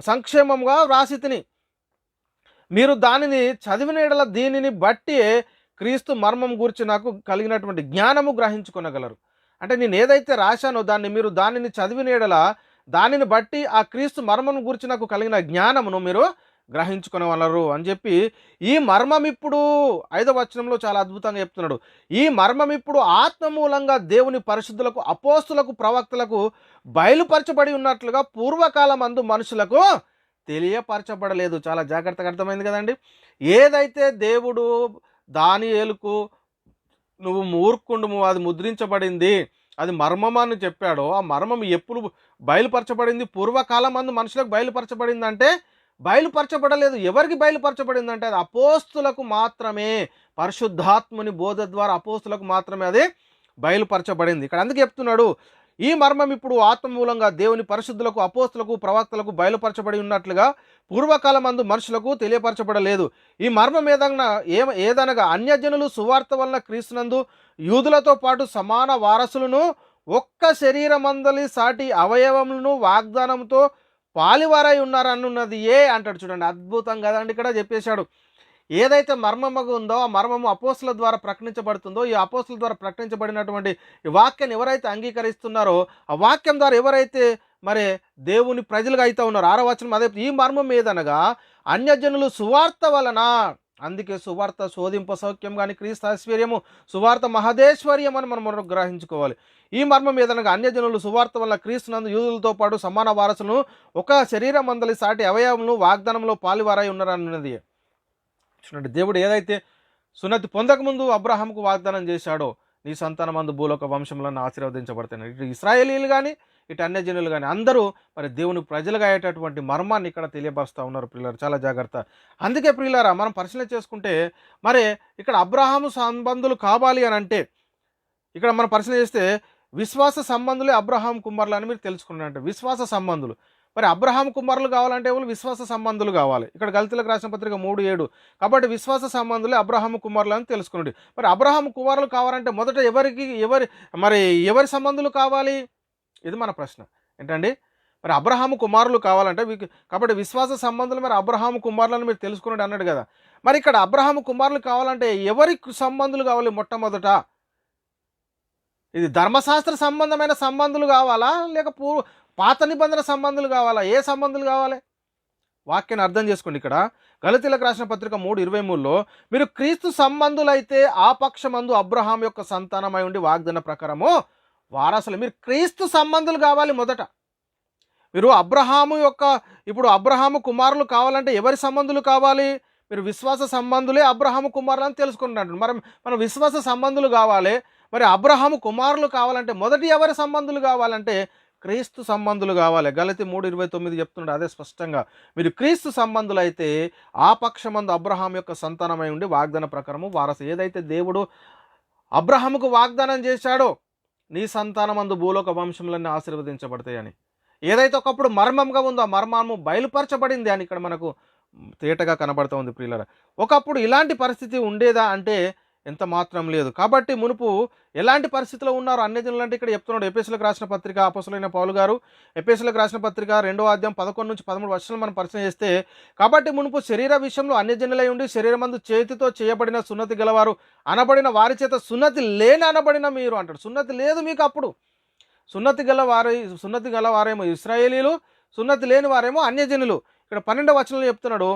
సంక్షేమంగా వ్రాసి తిని, మీరు దానిని చదివిన ఎడల దీనిని బట్టి క్రీస్తు మర్మం గురించి నాకు కలిగినటువంటి జ్ఞానము గ్రహించుకొనగలరు. అంటే నేను ఏదైతే రాశానో మీరు దానిని చదివిన ఎడల దానిని బట్టి ఆ క్రీస్తు మర్మం గురించి నాకు కలిగిన జ్ఞానమును మీరు గ్రహించుకొనవలరు అని చెప్పి, ఈ మర్మం ఇప్పుడు 5వ వచనంలో చాలా అద్భుతంగా చెప్తున్నాడు. ఈ మర్మం ఇప్పుడు ఆత్మ మూలంగా దేవుని పరిశుద్ధులకు, అపోస్తులకు, ప్రవక్తలకు బయలుపరచబడి ఉన్నట్లుగా పూర్వకాలం అందు మనుషులకు తెలియపరచబడలేదు. చాలా జాగ్రత్తగా అర్థమైంది కదండి. ఏదైతే దేవుడు దానియేలుకు నువ్వు మూర్ఖుండుము, అది ముద్రించబడింది, అది మర్మమాన్ని చెప్పాడో, ఆ మర్మం ఎప్పుడు బయలుపరచబడింది? పూర్వకాలం అందు మనుషులకు బయలుపరచబడిందంటే బయలుపరచబడలేదు. ఎవరికి బయలుపరచబడిందంటే అది అపోస్తులకు మాత్రమే. పరిశుద్ధాత్ముని బోధ ద్వారా అపోస్తులకు మాత్రమే అది బయలుపరచబడింది. ఇక్కడ అందుకే చెప్తున్నాడు, ఈ మర్మం ఇప్పుడు ఆత్మ మూలంగా దేవుని పరిశుద్ధులకు, అపోస్తులకు, ప్రవక్తలకు బయలుపరచబడి ఉన్నట్లుగా పూర్వకాలం అందు మనుషులకు తెలియపరచబడలేదు. ఈ మర్మం ఏదనగా అన్యజనులు సువార్త వలన క్రీస్తునందు యూదులతో పాటు సమాన వారసులను, ఒక్క శరీరమందలి సాటి అవయవములను వాగ్దానంతో పాలివారై ఉన్నారన్నది అంటాడు. చూడండి, అద్భుతం కదండి. ఇక్కడ చెప్పేశాడు, ఏదైతే మర్మముగా ఉందో ఆ మర్మము అపోస్తుల ద్వారా ప్రకటించబడుతుందో, ఈ అపోస్తుల ద్వారా ప్రకటించబడినటువంటి ఈ వాక్యాన్ని ఎవరైతే అంగీకరిస్తున్నారో, ఆ వాక్యం ద్వారా ఎవరైతే మరి దేవుని ప్రజలుగా అయితే ఉన్నారో, 6వ వచనం అదే, ఈ మర్మం ఏదనగా అన్యజనులు సువార్త వలన, అందుకే సువార్త శోధింప సౌఖ్యం కానీ క్రీస్తు ఐశ్వర్యము, సువార్త మహదేశ్వర్యం అని మనం గ్రహించుకోవాలి. ఈ మర్మం ఏదనగా అన్యజనులు సువార్త వల్ల క్రీస్తునందు యూదులతో పాటు సమాన వారసులను, ఒక శరీరం మందలి సాటి అవయవములను వాగ్దానంలో పాలివారై ఉన్నారన్నది. చూడండి, దేవుడు ఏదైతే సున్నతి పొందకముందు అబ్రహాముకు వాగ్దానం చేశాడో, నీ సంతానమందు భూలోక వంశములను ఆశీర్వదించబడతాయి. ఇటు ఇశ్రాయేలీలు కానీ ఇటు అన్యజనులు కానీ అందరూ మరి దేవుని ప్రజలుగా అయ్యేటటువంటి మర్మాన్ని ఇక్కడ తెలియపరుస్తూ ఉన్నారు ప్రియులారా. చాలా జాగ్రత్త. అందుకే ప్రియులారా, మనం పరిశీలన చేసుకుంటే మరి ఇక్కడ అబ్రహాము సంబంధులు కావాలి అని అంటే, ఇక్కడ మనం పరిశీలన చేస్తే విశ్వాస సంబంధులే అబ్రహాం కుమారులు అని మీరు తెలుసుకున్నారంటే, విశ్వాస సంబంధులు. మరి అబ్రహాం కుమారులు కావాలంటే ఎవరు? విశ్వాస సంబంధులు కావాలి. ఇక్కడ గల్తీలకు రాసిన పత్రిక 3:7. కాబట్టి విశ్వాస సంబంధులే అబ్రహాము కుమారులు అని తెలుసుకున్నాడు. మరి అబ్రహాము కుమారులు కావాలంటే మొదట ఎవరి సంబంధులు కావాలి? ఇది మన ప్రశ్న ఏంటండి. మరి అబ్రహాము కుమారులు కావాలంటే కాబట్టి విశ్వాస సంబంధులు మరి అబ్రహాము కుమారులను మీరు తెలుసుకున్నాడు అన్నాడు కదా. మరి ఇక్కడ అబ్రహాము కుమారులు కావాలంటే ఎవరి సంబంధులు కావాలి? మొట్టమొదట ఇది ధర్మశాస్త్ర సంబంధమైన సంబంధులు కావాలా, లేక పాత నిబంధన సంబంధులు కావాలా? ఏ సంబంధులు కావాలి? వాక్యాన్ని అర్థం చేసుకోండి. ఇక్కడ గలతీలకు రాసిన పత్రిక 3:23లో మీరు క్రీస్తు సంబంధులైతే ఆ పక్షమందు అబ్రహాం యొక్క సంతానమై ఉండి వాగ్దాన ప్రకారము వారసులు. మీరు క్రీస్తు సంబంధులు కావాలి. మొదట మీరు అబ్రహాము యొక్క ఇప్పుడు అబ్రహాము కుమారులు కావాలంటే ఎవరి సంబంధులు కావాలి? మీరు విశ్వాస సంబంధులే అబ్రహాము కుమారులు అని తెలుసుకుంటున్నాడు. మనం విశ్వాస సంబంధులు కావాలి. మరి అబ్రహాము కుమారులు కావాలంటే మొదటి ఎవరి సంబంధులు కావాలంటే క్రీస్తు సంబంధులు కావాలి. గలతీ 3:29 చెప్తున్నాడు అదే స్పష్టంగా. మీరు క్రీస్తు సంబంధులు అయితే ఆ పక్షమందు అబ్రహాం యొక్క సంతానమై ఉండి వాగ్దాన ప్రకారము వారసు. ఏదైతే దేవుడు అబ్రహాముకు వాగ్దానం చేశాడో నీ సంతానమందు భూలోక వంశములన్నీ ఆశీర్వదించబడతాయని, ఏదైతే ఒకప్పుడు మర్మంగా ఉందో ఆ మర్మము బయలుపరచబడింది అని ఇక్కడ మనకు తేటగా కనబడుతోంది ప్రియులారా. ఒకప్పుడు ఇలాంటి పరిస్థితి ఉండేదా అంటే ఎంత మాత్రం లేదు. కాబట్టి మునుపు ఎలాంటి పరిస్థితిలో ఉన్నారు అన్యజనులు అంటే ఇక్కడ చెప్తున్నాడు. ఎఫెసీయులకు రాసిన పత్రిక అపోస్తలుడైన పౌలు గారు ఎఫెసీయులకు రాసిన పత్రిక 2:11-13 మనం పరిచయం చేస్తే, కాబట్టి మునుపు శరీర విషయంలో అన్యజనులై ఉండి శరీరమందు చేతితో చేయబడిన సున్నతి గలవారు అనబడిన వారి చేత సున్నతి లేని అనబడిన మీరు అంటాడు. సున్నతి లేదు మీకు అప్పుడు. సున్నతి గలవారేమో ఇశ్రాయేలీలు, సున్నతి లేని వారేమో అన్యజనులు. ఇక్కడ 12వ వచనంలో చెప్తున్నాడు,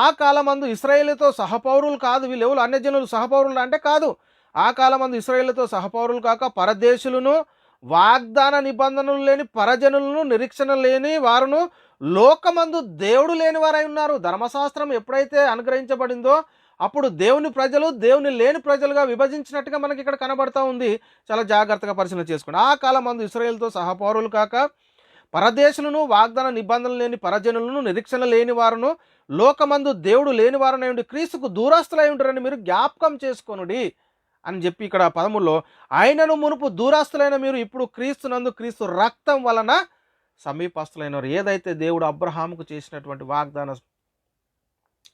ఆ కాలమందు ఇశ్రాయేలుతో సహపౌరులు కాదు. వీళ్ళు ఎవరు? అన్యజనులు. సహపౌరులు అంటే కాదు. ఆ కాలమందు ఇశ్రాయేలుతో సహపౌరులు కాక పరదేశులను, వాగ్దాన నిబంధనలు లేని పరజనులను, నిరీక్షణ లేని వారును, లోకమందు దేవుడు లేని వారై ఉన్నారు. ధర్మశాస్త్రం ఎప్పుడైతే అనుగ్రహించబడిందో అప్పుడు దేవుని ప్రజలు దేవుని లేని ప్రజలుగా విభజించినట్టుగా మనకి ఇక్కడ కనబడతా ఉంది. చాలా జాగ్రత్తగా పరిశీలన చేసుకోండి. ఆ కాలమందు ఇశ్రాయేలుతో సహపౌరులు కాక పరదేశులను, వాగ్దాన నిబంధనలు లేని పరజనులను, నిరీక్షణ లేని వారును, లోకమందు దేవుడు లేని వారనై ఉండి క్రీస్తుకు దూరస్తులై ఉంటారని మీరు జ్ఞాపకం చేసుకొనుడి అని చెప్పి ఇక్కడ 13లో ఆయనను మునుపు దూరస్తులైన మీరు ఇప్పుడు క్రీస్తునందు క్రీస్తు రక్తం వలన సమీపస్తులైనవారు. ఏదైతే దేవుడు అబ్రహాముకు చేసినటువంటి వాగ్దానం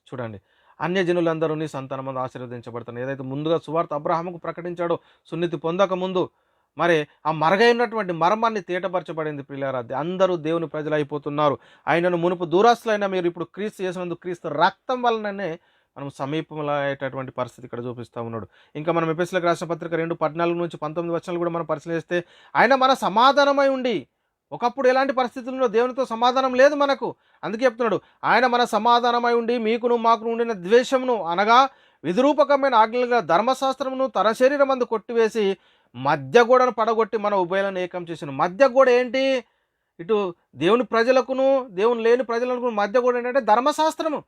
చూడండి, అన్యజనులందరూ నీ సంతానమందు ఆశీర్వదించబడతారు. ఏదైతే ముందుగా సువార్త అబ్రహాముకు ప్రకటించాడో సున్నతి పొందక ముందు, మరి ఆ మరగైనటువంటి మర్మాన్ని తేటపరచబడింది ప్రియులారా. అందరూ దేవుని ప్రజలు అయిపోతున్నారు. ఆయనను మునుపు దూరస్తులైన మీరు ఇప్పుడు క్రీస్తు చేసినందుకు క్రీస్తు రక్తం వలననే మనం సమీపంలో అయ్యేటటువంటి పరిస్థితి ఇక్కడ చూపిస్తూ ఉన్నాడు. ఇంకా మనం ఎఫెసీయులకు రాసిన పత్రిక 2:14-19 వచనాలు కూడా మనం పరిశీలిస్తే, ఆయన మన సమాధానమై ఉండి, ఒకప్పుడు ఎలాంటి పరిస్థితుల్లో దేవునితో సమాధానం లేదు మనకు. అందుకే చెప్తున్నాడు, ఆయన మన సమాధానమై ఉండి మీకును మాకును ఉండిన ద్వేషమును అనగా విధిరూపకమైన ఆజ్ఞలుగా ధర్మశాస్త్రమును తన శరీరమందు కొట్టివేసి మధ్య గోడను పడగొట్టి మన ఉభయలను ఏకం చేసిన. మధ్య గోడ ఏంటి? ఇటు దేవుని ప్రజలకును దేవుని లేని ప్రజలకు మధ్య గోడ ఏంటంటే ధర్మశాస్త్రము.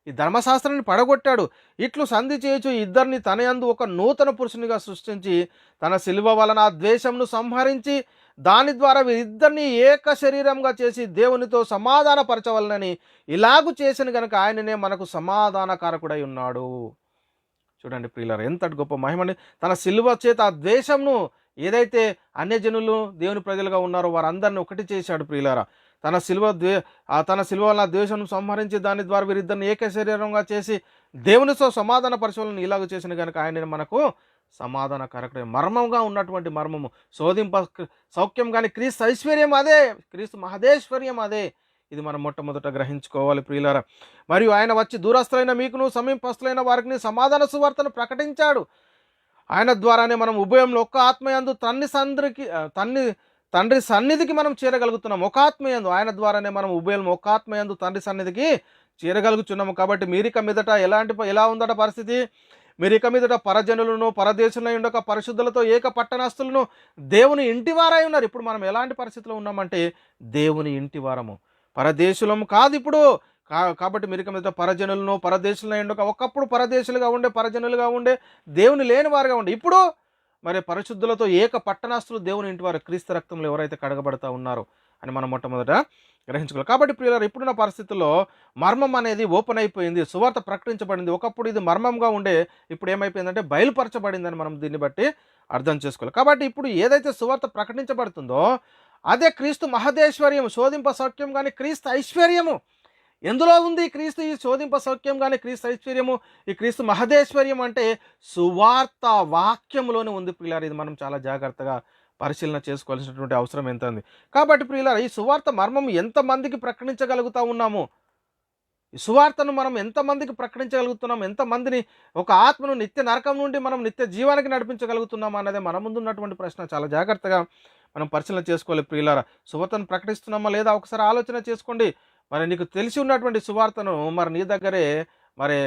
ఈ ధర్మశాస్త్రాన్ని పడగొట్టాడు. ఇట్లు సంధి చేయొచ్చు ఇద్దరిని తన యందు ఒక నూతన పురుషునిగా సృష్టించి తన శిలువ వలన ఆ ద్వేషమును సంహరించి దాని ద్వారా వీరిద్దరిని ఏక శరీరంగా చేసి దేవునితో సమాధానపరచవలనని ఇలాగు చేసిన గనుక ఆయననే మనకు సమాధానకారకుడై ఉన్నాడు. చూడండి ప్రియులారా, ఎంతటి గొప్ప మహిమని తన శిలువ చేత ఆ ద్వేషంను ఏదైతే అన్యజనులు దేవుని ప్రజలుగా ఉన్నారో వారందరిని ఒకటి చేశాడు ప్రియులారా. తన శిలువ వలన ద్వేషం సంహరించి దాని ద్వారా వీరిద్దరిని ఏక శరీరంగా చేసి దేవునితో సమాధాన పరచాలని ఇలాగ చేసిన కనుక ఆయన మనకు సమాధానకారకుడే. మర్మంగా ఉన్నటువంటి మర్మము శోధింప సౌఖ్యం కానీ క్రీస్తు ఐశ్వర్యం అదే, క్రీస్తు మహదేశ్వర్యం అదే. ఇది మనం మొట్టమొదట గ్రహించుకోవాలి ప్రియులారా. మరియు ఆయన వచ్చి దూరస్తులైన మీకును సమీపస్తులైన వారికి సమాధాన సువార్తను ప్రకటించాడు. ఆయన ద్వారానే మనం ఉభయంలో ఒక్క ఆత్మయందు తండ్రి సన్నిధికి మనం చేరగలుగుతున్నాం. ఒక ఆత్మయందు ఆయన ద్వారానే మనం ఉభయం ఒక ఆత్మయందు తండ్రి సన్నిధికి చేరగలుగుతున్నాము. కాబట్టి మీరిక మీదట ఎలా ఉందట పరిస్థితి? మీరిక మీదట పరజనులను పరదేశులై ఉండక పరిశుద్ధులతో ఏక పట్టణస్థులను దేవుని ఇంటి వారై ఉన్నారు. ఇప్పుడు మనం ఎలాంటి పరిస్థితిలో ఉన్నామంటే దేవుని ఇంటి వారము, పరదేశులము కాదు ఇప్పుడు. కాబట్టి మీరిక మీద పరజనులను పరదేశులై ఉండక, ఒకప్పుడు పరదేశులుగా ఉండే పరజనులుగా ఉండే దేవుని లేని వారుగా ఉండే, ఇప్పుడు మరి పరిశుద్ధులతో ఏక పట్టణస్థులు దేవుని ఇంటి వారు క్రీస్తు రక్తంలో ఎవరైతే కడగబడతా ఉన్నారో అని మనం మొట్టమొదట గ్రహించుకోవాలి. కాబట్టి ప్రియులారా, ఇప్పుడున్న పరిస్థితుల్లో మర్మం అనేది ఓపెన్ అయిపోయింది, సువార్త ప్రకటించబడింది. ఒకప్పుడు ఇది మర్మంగా ఉండే, ఇప్పుడు ఏమైపోయిందంటే బయలుపరచబడిందని మనం దీన్ని బట్టి అర్థం చేసుకోవాలి. కాబట్టి ఇప్పుడు ఏదైతే సువార్త ప్రకటించబడుతుందో అదే క్రీస్తు మహదేశ్వర్యం, శోధింప సౌఖ్యం కానీ క్రీస్తు ఐశ్వర్యము. ఎందులో ఉంది క్రీస్తు ఈ శోధింప సౌఖ్యం కానీ క్రీస్తు ఐశ్వర్యము, ఈ క్రీస్తు మహదేశ్వర్యం అంటే సువార్త వాక్యములోనే ఉంది ప్రియులారా. ఇది మనం చాలా జాగ్రత్తగా పరిశీలన చేసుకోవాల్సినటువంటి అవసరం ఎంత ఉంది. కాబట్టి ప్రియులారా, ఈ సువార్త మర్మం ఎంతమందికి ప్రకటించగలుగుతా ఉన్నాము, ఈ సువార్తను మనం ఎంతమందికి ప్రకటించగలుగుతున్నాం, ఎంతమందిని ఒక ఆత్మను నిత్య నరకం నుండి మనం నిత్య జీవానికి నడిపించగలుగుతున్నాం అన్నదే మన ముందున్నటువంటి ప్రశ్న. చాలా జాగ్రత్తగా మనం పరిశీలన చేసుకోవాలి ప్రియులారా. సువార్తను ప్రకటిస్తున్నామా లేదా ఒకసారి ఆలోచన చేసుకోండి. మరి నీకు తెలిసి ఉన్నటువంటి సువార్తను మరి నీ దగ్గరే మరి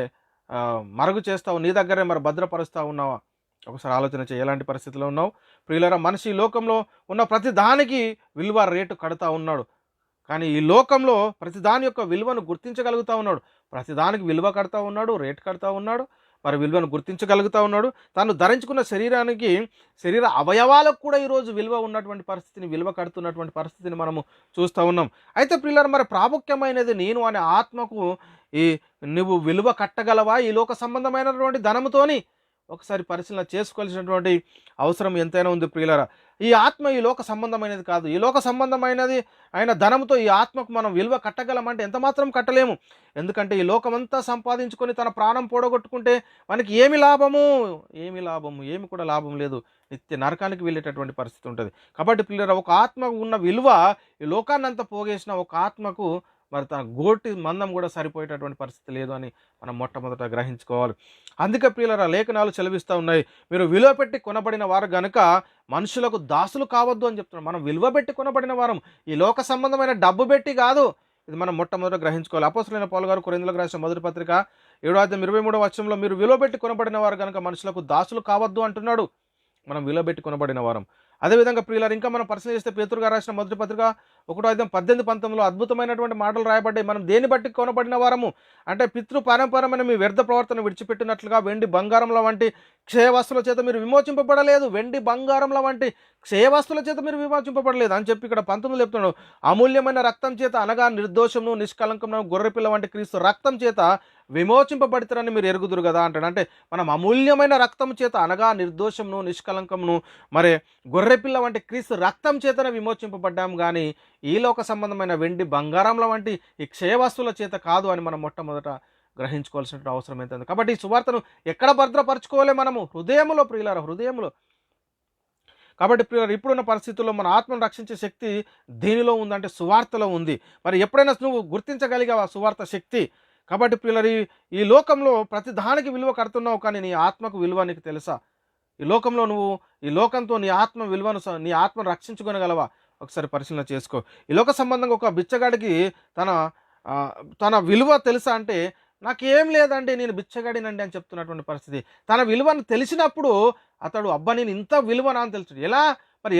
మరుగు చేస్తావు, నీ దగ్గరే మరి భద్రపరుస్తూ ఉన్నావా? ఒకసారి ఆలోచన చేయి, ఎలాంటి పరిస్థితిలో ఉన్నావు? ప్రియులారా, మనిషి ఈ లోకంలో ఉన్న ప్రతి దానికి విలువ రేటు కడతా ఉన్నాడు. కానీ ఈ లోకంలో ప్రతి దాని యొక్క విలువను గుర్తించగలుగుతూ ఉన్నాడు. ప్రతి దానికి విలువ కడతా ఉన్నాడు, రేటు కడతా ఉన్నాడు, మరి విలువను గుర్తించగలుగుతూ ఉన్నాడు. తాను ధరించుకున్న శరీరానికి, శరీర అవయవాలకు కూడా ఈరోజు విలువ ఉన్నటువంటి పరిస్థితిని, విలువ కడుతున్నటువంటి పరిస్థితిని మనము చూస్తూ ఉన్నాం. అయితే ప్రియులారా, మరి ప్రాముఖ్యమైనది నేను అనే ఆత్మకు ఈ నువ్వు విలువ కట్టగలవా ఈ లోక సంబంధమైనటువంటి ధనముతోని? ఒకసారి పరిశీలన చేసుకోవాల్సినటువంటి అవసరం ఎంతైనా ఉంది ప్రియులారా. ఈ ఆత్మ ఈ లోక సంబంధమైనది కాదు. ఈ లోక సంబంధమైనది అయిన ధనంతో ఈ ఆత్మకు మనం విలువ కట్టగలమంటే ఎంత మాత్రం కట్టలేము. ఎందుకంటే ఈ లోకమంతా సంపాదించుకొని తన ప్రాణం పోడగొట్టుకుంటే మనకి ఏమి లాభము? ఏమి కూడా లాభం లేదు. నిత్య నరకానికి వెళ్ళేటటువంటి పరిస్థితి ఉంటుంది. కాబట్టి ప్రియులారా, ఒక ఆత్మకు ఉన్న విలువ ఈ లోకాన్నంతా పోగేసిన ఒక ఆత్మకు మరి తన గోటి మందం కూడా సరిపోయేటటువంటి పరిస్థితి లేదు అని మనం మొట్టమొదట గ్రహించుకోవాలి. అందుకే ప్రియులారా, లేఖనాలు సెలవిస్తూ ఉన్నాయి, మీరు విలువ పెట్టి కొనబడిన వారు గనుక మనుషులకు దాసులు కావద్దు అని చెప్తున్నారు. మనం విలువ పెట్టి కొనబడిన వారం, ఈ లోక సంబంధమైన డబ్బు పెట్టి కాదు. ఇది మనం మొట్టమొదట గ్రహించుకోవాలి. అపోస్తలుడైన పౌలు గారు కొరింథీయులకు రాసిన మొదటి పత్రిక 7:23 వచనంలో మీరు విలువ పెట్టి కొనబడిన వారు కనుక మనుషులకు దాసులు కావద్దు అంటున్నాడు. మనం విలువ పెట్టి కొనబడిన వారం. అదేవిధంగా ప్రియులారా, ఇంకా మనం పరిశీలన చేస్తే పేతురు గారు రాసిన మొదటి పత్రిక 1:18-19 అద్భుతమైనటువంటి మాటలు రాయబడ్డాయి. మనం దేని బట్టి కొనబడిన వారము అంటే, పితృ పారంపరమైన మీ వ్యర్థ ప్రవర్తన విడిచిపెట్టినట్లుగా వెండి బంగారంల వంటి క్షయవస్తుల చేత మీరు విమోచింపబడలేదు. వెండి బంగారంల వంటి క్షయవస్తుల చేత మీరు విమోచింపబడలేదు అని చెప్పి ఇక్కడ 19 చెప్తున్నాడు. అమూల్యమైన రక్తం చేత అనగా నిర్దోషమును నిష్కలంకమును గొర్రెపిల్ల వంటి క్రీస్తు రక్తం చేత విమోచింపబడతారని మీరు ఎరుగుదురు కదా అంటాడు. అంటే మనం అమూల్యమైన రక్తం చేత అనగా నిర్దోషమును నిష్కలంకమును మరి గొర్రెపిల్ల వంటి క్రీస్తు రక్తం చేతనే విమోచింపబడ్డాం, కానీ ఈ లోక సంబంధమైన వెండి బంగారంల వంటి ఈ క్షయవస్తువుల చేత కాదు అని మనం మొట్టమొదట గ్రహించుకోవాల్సిన అవసరం ఏంటంటే, కాబట్టి ఈ సువార్తను ఎక్కడ భద్రపరచుకోవాలి? మనము హృదయములో ప్రియులారా, హృదయములో. కాబట్టి ప్రియులారా, ఇప్పుడున్న పరిస్థితుల్లో మన ఆత్మను రక్షించే శక్తి దేనిలో ఉందంటే సువార్తలో ఉంది. మరి ఎప్పుడైనా నువ్వు గుర్తించగలిగావా సువార్త శక్తి? కాబట్టి ప్రియులారా, ఈ లోకంలో ప్రతి దానికి విలువ కడుతున్నావు, కానీ నీ ఆత్మకు విలువ నీకు తెలుసా? ఈ లోకంలో నువ్వు ఈ లోకంతో నీ ఆత్మ విలువను, నీ ఆత్మను రక్షించుకోగలవా? ఒకసారి పరిశీలన చేసుకో. ఈ లోక సంబంధంగా ఒక బిచ్చగాడికి తన విలువ తెలుసా అంటే, నాకేం లేదండి, నేను బిచ్చగాడినండి అని చెప్తున్నటువంటి పరిస్థితి. తన విలువను తెలిసినప్పుడు అతడు అబ్బా నేను ఇంత విలువ అని తెలుసు.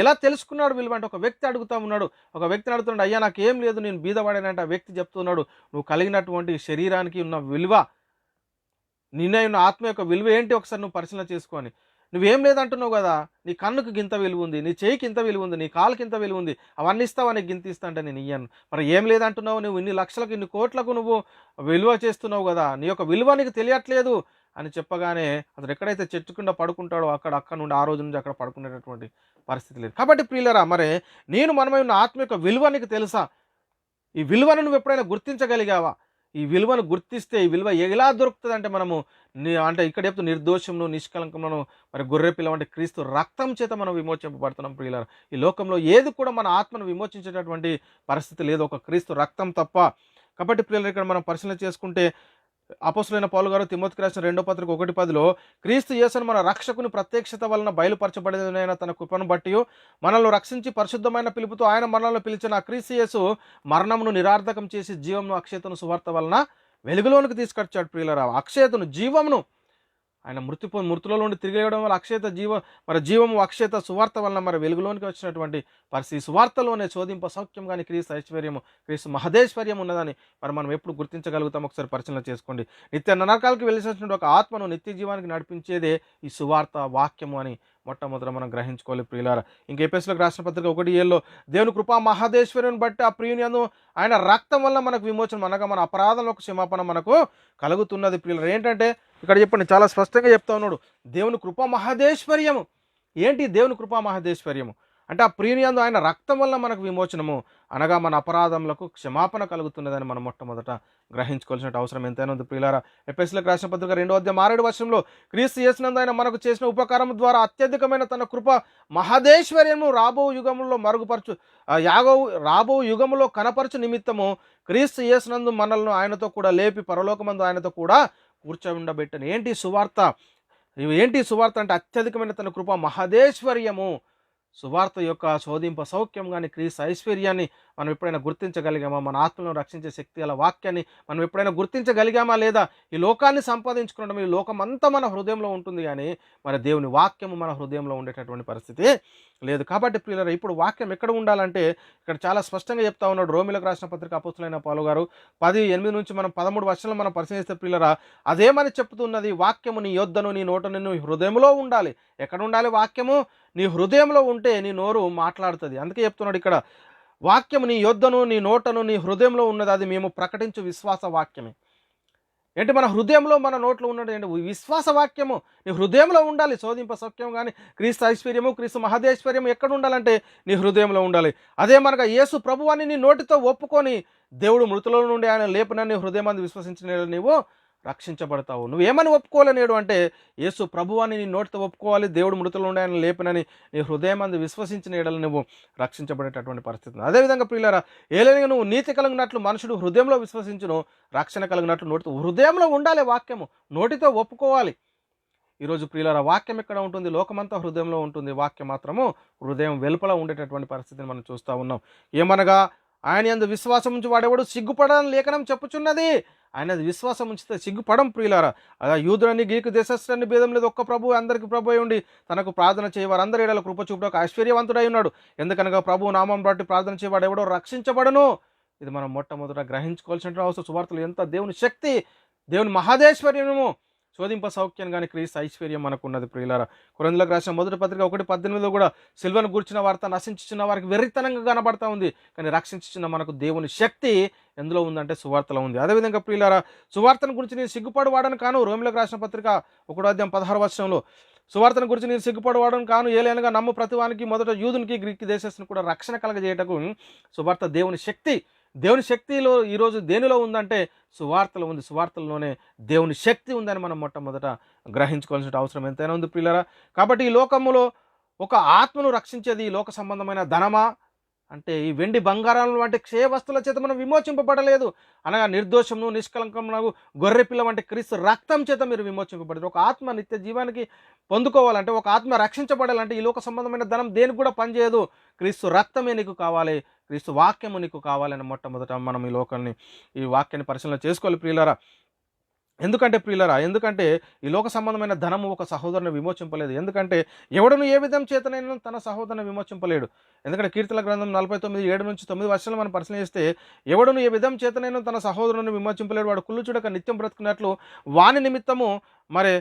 ఎలా తెలుసుకున్నాడు విలువ అంటే, ఒక వ్యక్తి అడుగుతా ఉన్నాడు. ఒక వ్యక్తిని అడుగుతున్నాడు, అయ్యా నాకేం లేదు, నేను బీదవాడానంటే ఆ వ్యక్తి చెప్తున్నాడు, నువ్వు కలిగినటువంటి శరీరానికి ఉన్న విలువ, నిన్న ఉన్న ఆత్మ యొక్క విలువ ఏంటి ఒకసారి నువ్వు పరిశీలన చేసుకొని. నువ్వేం లేదంటున్నావు కదా, నీ కన్నుకు గింత విలువ ఉంది, నీ చేయికి ఇంత విలువ ఉంది, నీ కాలుకి ఇంత విలువ ఉంది, అవన్నీ ఇస్తావా? నీకు గింత ఇస్తా అంటే నేను ఇయ్యను. మరి ఏం లేదంటున్నావు, నువ్వు ఇన్ని లక్షలకు ఇన్ని కోట్లకు నువ్వు విలువ చేస్తున్నావు కదా, నీ యొక్క విలువ నీకు తెలియట్లేదు అని చెప్పగానే అతను ఎక్కడైతే చెట్టు కింద పడుకుంటాడో అక్కడ నుండి ఆ రోజు నుంచి అక్కడ పడుకునేటటువంటి పరిస్థితి లేదు. కాబట్టి ప్రియులారా, మరి మనమై ఉన్న ఆత్మ యొక్క విలువ నీకు తెలుసా? ఈ విలువను నువ్వు ఎప్పుడైనా గుర్తించగలిగావా? ఈ విలువను గుర్తిస్తే ఈ విలువ ఎలా దొరుకుతుంది అంటే, మనము అంటే ఇక్కడ చెప్తూ నిర్దోషమును నిష్కలంకమును మరి గొర్రెపిల్ల వంటి క్రీస్తు రక్తం చేత మనం విమోచింపబడుతున్నాం ప్రియులారా. ఈ లోకంలో ఏది కూడా మన ఆత్మను విమోచించేటటువంటి పరిస్థితి లేదు, ఒక క్రీస్తు రక్తం తప్ప. కాబట్టి ప్రియులారా, ఇక్కడ మనం పరిశీలన చేసుకుంటే అపోస్తలుడైన పౌలు గారు తిమోతికి రాసిన 2వ పత్రిక 1:10 క్రీస్తు యేసును మన రక్షకుని ప్రత్యక్షత వలన బయలుపరచబడిన తన కృపను బట్టి మనల్ని రక్షించి పరిశుద్ధమైన పిలుపుతో ఆయన మనల్ని పిలిచిన ఆ క్రీస్తు యేసు మరణమును నిరార్థకం చేసి జీవమును అక్షయతను సువార్త వలన వెలుగులోనికి తీసుకొచ్చాడు ప్రియులారా. అక్షయతను, జీవమును ఆయన మృతుల నుండి తిరిగి వేయడం వల్ల అక్షయత జీవము అక్షయత సువార్త వలన మరి వెలుగులోనికి వచ్చినటువంటి పరిస్థితి. సువార్తలోనే శోధింప సౌఖ్యం కానీ క్రీస్తు ఐశ్వర్యము, క్రీస్తు మహదేశ్వర్యం ఉన్నదని మరి మనం ఎప్పుడు గుర్తించగలుగుతాం? ఒకసారి పరిశీలన చేసుకోండి. నిత్య నరకాలకు వెళ్ళినటువంటి ఒక ఆత్మను నిత్య జీవానికి నడిపించేదే ఈ సువార్త వాక్యము అని మొట్టమొదట మనం గ్రహించుకోవాలి ప్రియులారా. ఇంక ఎఫెసీయులకు రాసిన పత్రిక 1:7 దేవుని కృపా మహాదేశ్వర్యం బట్టి ఆ ప్రియునియందు ఆయన రక్తం వల్ల మనకు విమోచనం, అనగా మన అపరాధంలో క్షమాపణ మనకు కలుగుతున్నది ప్రియులారా. ఏంటంటే ఇక్కడ చెప్పండి, చాలా స్పష్టంగా చెప్తా ఉన్నాడు, దేవుని కృపా మహాదేశ్వర్యము. ఏంటి దేవుని కృపా మహాదేశ్వర్యము అంటే, ఆ ప్రియునియందు ఆయన రక్తం వల్ల మనకు విమోచనము, అనగా మన అపరాధములకు క్షమాపణ కలుగుతున్నదని మనం మొట్టమొదట గ్రహించుకోవాల్సిన అవసరం ఎంతైనా ఉంది ప్రియులారా. ఎఫెసీయులకు రాసిన పత్రిక 2:6 క్రీస్తు యేసునందు ఆయన మనకు చేసిన ఉపకారం ద్వారా అత్యధికమైన తన కృప మహదేశ్వర్యము రాబో యుగములో కనపరచు నిమిత్తము క్రీస్తు యేసునందు మనల్ని ఆయనతో కూడా లేపి పరలోకమందు ఆయనతో కూడా కూర్చోబెట్టను. ఏంటి సువార్త? ఏంటి సువార్త అంటే, అత్యధికమైన తన కృప మహదేశ్వర్యము, సువార్త యొక్క శోధింప సౌఖ్యం కానీ క్రీస్తు ఐశ్వర్యాన్ని మనం ఎప్పుడైనా గుర్తించగలిగామా? మన ఆత్మలను రక్షించే శక్తి గల వాక్యాన్ని మనం ఎప్పుడైనా గుర్తించగలిగామా లేదా? ఈ లోకాన్ని సంపాదించుకోవడం, ఈ లోకం అంతా మన హృదయంలో ఉంటుంది కానీ మరి దేవుని వాక్యము మన హృదయంలో ఉండేటటువంటి పరిస్థితి లేదు. కాబట్టి ప్రియులారా, ఇప్పుడు వాక్యం ఎక్కడ ఉండాలంటే ఇక్కడ చాలా స్పష్టంగా చెప్తా ఉన్నాడు రోమిలకు రాసిన పత్రిక అపోస్తులైన పౌలు గారు 10:8 నుంచి మనం 13 వచనాలు మనం పరిశీలిస్తే ప్రియులారా, అదేమని చెప్తున్నది? వాక్యము నీ యొద్దను, నీ నోటను, నీ హృదయంలో ఉండాలి. ఎక్కడ ఉండాలి వాక్యము? నీ హృదయంలో ఉంటే నీ నోరు మాట్లాడుతుంది. అందుకే చెప్తున్నాడు ఇక్కడ, వాక్యము నీ యొద్దను, నీ నోటను, నీ హృదయంలో ఉన్నది, అది మేము ప్రకటించు విశ్వాస వాక్యమే. ఏంటి? మన హృదయంలో మన నోట్లో ఉన్నది ఏంటి? విశ్వాస వాక్యము నీ హృదయంలో ఉండాలి. శోధింప సౌఖ్యం కానీ క్రీస్తు ఐశ్వర్యము, క్రీస్తు మహదేశ్వర్యము ఎక్కడ ఉండాలంటే నీ హృదయంలో ఉండాలి. అదే మనగా యేసు ప్రభువాన్ని నీ నోటితో ఒప్పుకొని దేవుడు మృతుల నుండి ఆయన లేపనని హృదయమందు విశ్వసించిన నీవు రక్షించబడతావు. నువ్వేమని ఒప్పుకోలేనేడు అంటే యేసు ప్రభువాన్ని నీ నోటితో ఒప్పుకోవాలి, దేవుడు మృతుల నుండి ఆయన లేపనని నీ హృదయమందు విశ్వసించిన ఎడల నువ్వు రక్షించబడేటటువంటి పరిస్థితి. అదేవిధంగా ప్రియులారా, ఏలైనా నువ్వు నీతి కలిగినట్లు మనుషుడు హృదయంలో విశ్వసించును, రక్షణ కలిగినట్లు నోటితో, హృదయంలో ఉండాలి వాక్యము, నోటితో ఒప్పుకోవాలి. ఈరోజు ప్రియులారా, వాక్యం ఎక్కడ ఉంటుంది? లోకమంతా హృదయంలో ఉంటుంది. వాక్యం మాత్రము హృదయం వెలుపల ఉండేటటువంటి పరిస్థితిని మనం చూస్తూ ఉన్నాం. ఏమనగా ఆయన యందు విశ్వాసం ఉంచి వాడెవడు సిగ్గుపడని లేఖనం చెప్పుచున్నది. ఆయన విశ్వాసం ఉంచితే సిగ్గుపడం ప్రియులారా. అలా యూదులని గ్రీకు దేశస్థులని భేదం లేదు, ఒక్క ప్రభు అందరికి ప్రభు అయి ఉండి తనకు ప్రార్థన చేయవారు అందరి ఏడల కృప చూపుటకు ఐశ్వర్యవంతుడై ఉన్నాడు. ఎందుకనగా ప్రభు నామం బట్టి ప్రార్థన చేయవాడు ఎవడో రక్షించబడను. ఇది మనం మొట్టమొదట గ్రహించుకోవాల్సిన అవసరం. సువార్తలు ఎంత దేవుని శక్తి, దేవుని మహాదేశ్వర్యము, శోధింప సౌఖ్యం కానీ క్రీస్తు ఐశ్వర్యం మనకున్నది ప్రియులారా. కొరింథీయులకు రాసిన మొదటి పత్రిక 1:18 కూడా సిల్వను గూర్చిన వార్త నశించుచున్న వారికి వెర్రితనంగా కనబడతా ఉంది, కానీ రక్షించుచున్న మనకు దేవుని శక్తి ఎందులో ఉందంటే సువార్తలో ఉంది. అదేవిధంగా ప్రియులారా, సువార్తను గురించి నేను సిగ్గుపడవాడని కాను. రోమిలకు రాసిన పత్రిక 1:16 సువార్తను గురించి నేను సిగ్గుపడవాడని కాను, ఏలైనగా నమ్ము ప్రతివానికి మొదట యూదునికి గ్రీక్ దేశస్తుని కూడా రక్షణ కలగజేయటకు సువార్త దేవుని శక్తి. దేవుని శక్తిలో ఈరోజు దేనిలో ఉందంటే సువార్తలో ఉంది. సువార్తల్లోనే దేవుని శక్తి ఉందని మనం మొట్టమొదట గ్రహించుకోవాల్సిన అవసరం ఎంతైనా ఉంది ప్రియులారా. కాబట్టి ఈ లోకములో ఒక ఆత్మను రక్షించేది ఈ లోక సంబంధమైన ధనమా అంటే ఈ వెండి బంగారాలు వంటి క్షయ వస్తువుల చేత మనం విమోచింపబడలేదు, అనగా నిర్దోషమును నిష్కలంకమునకు గొర్రె పిల్ల వంటి క్రీస్తు రక్తం చేత మీరు విమోచింపబడదు. ఒక ఆత్మ నిత్య జీవానికి పొందుకోవాలంటే, ఒక ఆత్మ రక్షించబడాలంటే ఈ లోక సంబంధమైన ధనం దేనికి కూడా పనిచేయదు. క్రీస్తు రక్తమే నీకు కావాలి, క్రీస్తు వాక్యము నీకు కావాలని మొట్టమొదట మనం ఈ వాక్యాన్ని పరిశీలన చేసుకోవాలి ప్రియులారా. ఎందుకంటే ఈ లోక సంబంధమైన ధనము ఒక సహోదరుని విమోచింపలేదు. ఎందుకంటే ఎవడను ఏ విధం చేతనైనా తన సహోదరుని విమోచింపలేడు. ఎందుకంటే కీర్తన గ్రంథం 49:7-9 మనం పరిశీలన చేస్తే, ఎవడను ఏ విధం చేతనైనా తన సహోదరుని విమోచింపలేడు, వాడు కుళ్ళు చూడక నిత్యం బ్రతుకున్నట్లు వాని నిమిత్తము మరి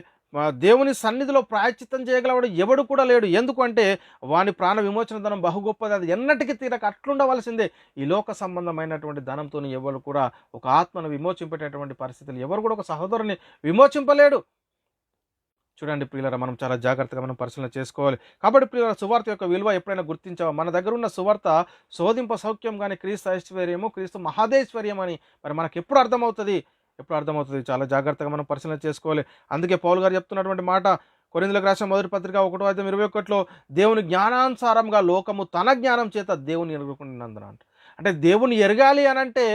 దేవుని సన్నిధిలో ప్రాయశ్చిత్తం చేయగలవాడు ఎవడు కూడా లేడు. ఎందుకంటే వాని ప్రాణ విమోచన ధనం బహు గొప్పది, అది ఎన్నటికీ తీరక అట్లుండవలసిందే. ఈ లోక సంబంధమైనటువంటి ధనంతో ఎవరు కూడా ఒక ఆత్మను విమోచింపేటటువంటి పరిస్థితులు ఎవరు కూడా ఒక సహోదరుని విమోచింపలేడు. చూడండి ప్రియులారా, మనం చాలా జాగ్రత్తగా మనం పరిశీలన చేసుకోవాలి. కాబట్టి ప్రియులారా, సువార్త యొక్క విలువ ఎప్పుడైనా గుర్తించావా? మన దగ్గర ఉన్న సువార్త శోధింప సౌఖ్యం కానీ క్రీస్తు ఐశ్వర్యము, క్రీస్తు మహాదేశ్వర్యం అని మరి మనకు ఎప్పుడు అర్థమవుతుంది? చాలా జాగ్రత్తగా మనం పరిశీలన చేసుకోవాలి. అందుకే పౌలు గారు చెప్తున్నటువంటి మాట కొరింథీయులకు రాసిన మొదటి పత్రిక 1:21 దేవుని జ్ఞానానుసారంగా లోకము తన జ్ఞానం చేత దేవుని ఎరుగుకున్నందున అంటే దేవుని ఎరగాలి అనంటే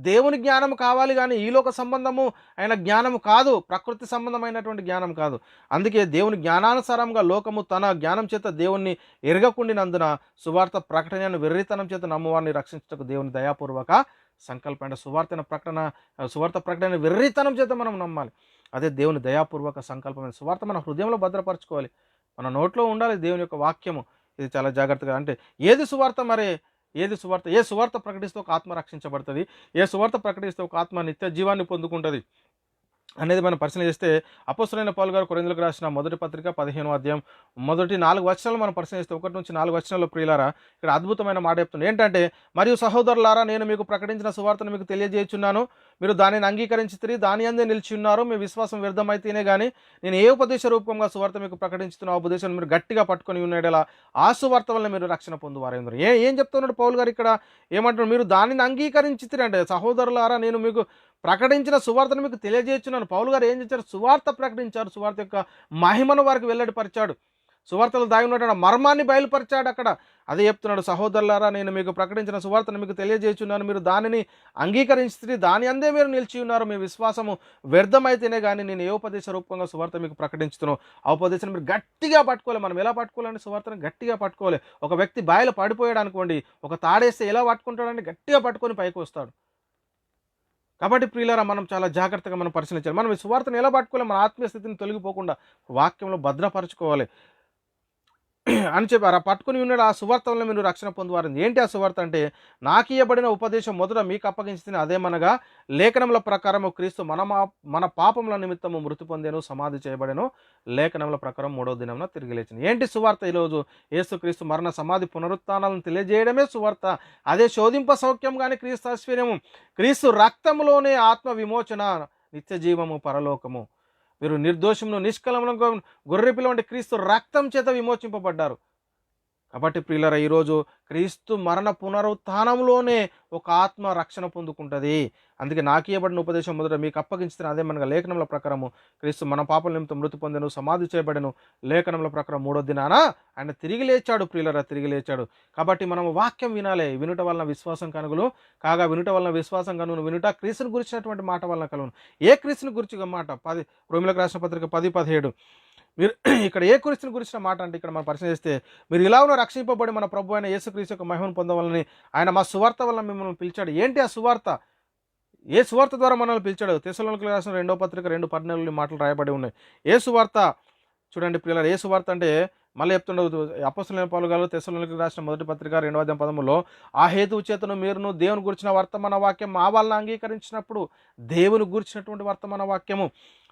దేవుని జ్ఞానం కావాలి, కానీ ఈ లోక సంబంధము అయిన జ్ఞానం కాదు, ప్రకృతి సంబంధమైనటువంటి జ్ఞానం కాదు. అందుకే దేవుని జ్ఞానానుసారంగా లోకము తన జ్ఞానం చేత దేవుణ్ణి ఎరగకుండినందున సువార్త ప్రకటనను వెర్రితనం చేత నమ్మువారిని రక్షించటకు దేవుని దయాపూర్వక సంకల్పం. సువార్త ప్రకటన వెర్రితనం చేత మనం నమ్మాలి. అదే దేవుని దయాపూర్వక సంకల్పమైన సువార్త మన హృదయంలో భద్రపరచుకోవాలి, మన నోట్లో ఉండాలి దేవుని యొక్క వాక్యము. ఇది చాలా జాగ్రత్తగా. అంటే ఏ సువార్త ప్రకటిస్తే ఒక ఆత్మ రక్షించబడుతుంది, ఏ సువార్త ప్రకటిస్తే ఒక ఆత్మ నిత్య జీవాన్ని పొందుకుంటుంది అనేది మనం పరిశీలన చేస్తే, అపోస్తలుడైన పౌలు గారు కొరింథీయులకు రాసిన మొదటి పత్రిక 15వ మొదటి 4 వచనాలు మనం పరిశీలన చేస్తే 1-4 వచనాల్లో ప్రియులారా ఇక్కడ అద్భుతమైన మాట చెప్తుంది. ఏంటంటే, మరియు సహోదరులారా, నేను మీకు ప్రకటించిన సువార్తను మీకు తెలియజేయుచున్నాను, మీరు దానిని అంగీకరించి దాని అందే నిలిచి ఉన్నారు, మీ విశ్వాసం వ్యర్థమైతేనే కానీ నేను ఏ ఉపదేశ రూపంగా సువార్త మీకు ప్రకటించుతున్న ఆ ఉపదేశాన్ని మీరు గట్టిగా పట్టుకొని ఉన్నాడేలా ఆ సువార్త వల్ల మీరు రక్షణ పొందువారు. ఏం చెప్తున్నాడు పౌలు గారు ఇక్కడ? ఏమంటున్నారు? మీరు దానిని అంగీకరించితే అంటే, సహోదరులారా, నేను మీకు ప్రకటించిన సువార్తను మీకు తెలియజేస్తున్నాను. పౌలు గారు ఏం చేశారు? సువార్త ప్రకటించారు, సువార్త యొక్క మహిమను వారికి వెల్లడిపరిచాడు. సువార్తలో దాగి ఉన్నటువంటి మర్మాన్ని బయలుపరిచాడు అక్కడ. అదే చెప్తున్నాడు, సహోదరులారా నేను మీకు ప్రకటించిన సువార్తను మీకు తెలియజేస్తున్నాను, మీరు దానిని అంగీకరించి దాని అందే మీరు నిలిచి ఉన్నారు, మీ విశ్వాసము వ్యర్థమైతేనే కానీ నేను ఏ ఉపదేశ రూపంగా సువార్త మీకు ప్రకటించుతున్నాను ఆ ఉపదేశాన్ని మీరు గట్టిగా పట్టుకోవాలి. మనం ఎలా పట్టుకోవాలంటే సువార్తను గట్టిగా పట్టుకోవాలి. ఒక వ్యక్తి బాయిలో పడిపోయాడు అనుకోండి, ఒక తాడేస్తే ఎలా పట్టుకుంటాడని గట్టిగా పట్టుకొని పైకి వస్తాడు. కాబట్టి ప్రియులారా మనం చాలా జాగ్రత్తగా మనం పరిశీలించాలి. మనం ఈ సువార్తను ఎలా పట్టుకోవాలి, మన ఆత్మీయ స్థితిని తొలగిపోకుండా వాక్యంలో భద్రపరచుకోవాలి అని చెప్పారు. ఆ పట్టుకుని ఉన్నాడు, ఆ సువార్త వల్ల మీరు రక్షణ పొందువారు. ఏంటి ఆ సువార్త అంటే, నాకు ఇవ్వబడిన ఉపదేశం మొదట మీకు అప్పగించింది అదేమనగా, లేఖనముల ప్రకారము క్రీస్తు మన పాపముల నిమిత్తము మృతి పొందేను, సమాధి చేయబడెను, లేఖనముల ప్రకారం 3వ దినమున తిరిగి లేచింది. ఏంటి సువార్త? ఈరోజు యేసుక్రీస్తు మరణ సమాధి పునరుత్థానాలను తెలియజేయడమే సువార్త. అదే శోధింప సౌఖ్యం కానీ క్రీస్తు ఐశ్వర్యము, క్రీస్తు రక్తములోనే ఆత్మ విమోచన, నిత్య జీవము, పరలోకము. మీరు నిర్దోషమును నిష్కలములను గొర్రెపిల్ల వంటి క్రీస్తు రక్తం చేత విమోచింపబడ్డారు. కాబట్టి ప్రియులారా ఈరోజు క్రీస్తు మరణ పునరుత్థానంలోనే ఒక ఆత్మ రక్షణ పొందుకుంటుంది. అందుకే నాకు ఇవ్వబడిన ఉపదేశం మొదట మీకు అప్పగించిన అదే మనగా లేఖనముల ప్రకారము క్రీస్తు మన పాపల నిమిత్తం మృతి పొందెను, సమాధి చేయబడెను, లేఖనముల ప్రకారం 3వ దినాన ఆయన తిరిగి లేచాడు. ప్రియులారా తిరిగి లేచాడు. కాబట్టి మనం వాక్యం వినాలి. వినుట వలన విశ్వాసం కనుగులు, కాగా వినుట వలన విశ్వాసం కనుగును, వినుట క్రీస్తుని గురించినటువంటి మాట వలన కలుగును. ఏ క్రీస్తుని గురించి మాట? రోమీయులకు రాసిన పత్రిక 10:17. మీరు ఇక్కడ ఏ క్రీస్తుని గురించిన మాట అంటే ఇక్కడ మనం పరిశీలన చేస్తే, మీరు ఇలా ఉన్న రక్షింపబడి మన ప్రభు అయిన యేసుక్రీస్తు యొక్క మహిమను పొందవాలని ఆయన మా సువార్త వల్ల మిమ్మల్ని పిలిచాడు. ఏంటి ఆ సువార్త? ఏ సువార్త ద్వారా మనల్ని పిలిచాడు? తెస్సలోనికీయులకు రాసిన 2వ పత్రిక 2:14 మాటలు రాయబడి ఉన్నాయి. ఏ సువార్త? చూడండి ప్రియులారా, ఏ సువార్త అంటే మళ్ళీ చెప్తుండదు. అపోస్తలులైన పౌలు గారు తెస్సలోనికీయులకు రాసిన 1వ పత్రిక 2వ అధ్యాయం 13లో, ఆ హేతువు చేతను మీరును దేవుని గురించిన వర్తమాన వాక్యం మా వాళ్ళని అంగీకరించినప్పుడు, దేవుని గురించినటువంటి వర్తమాన వాక్యము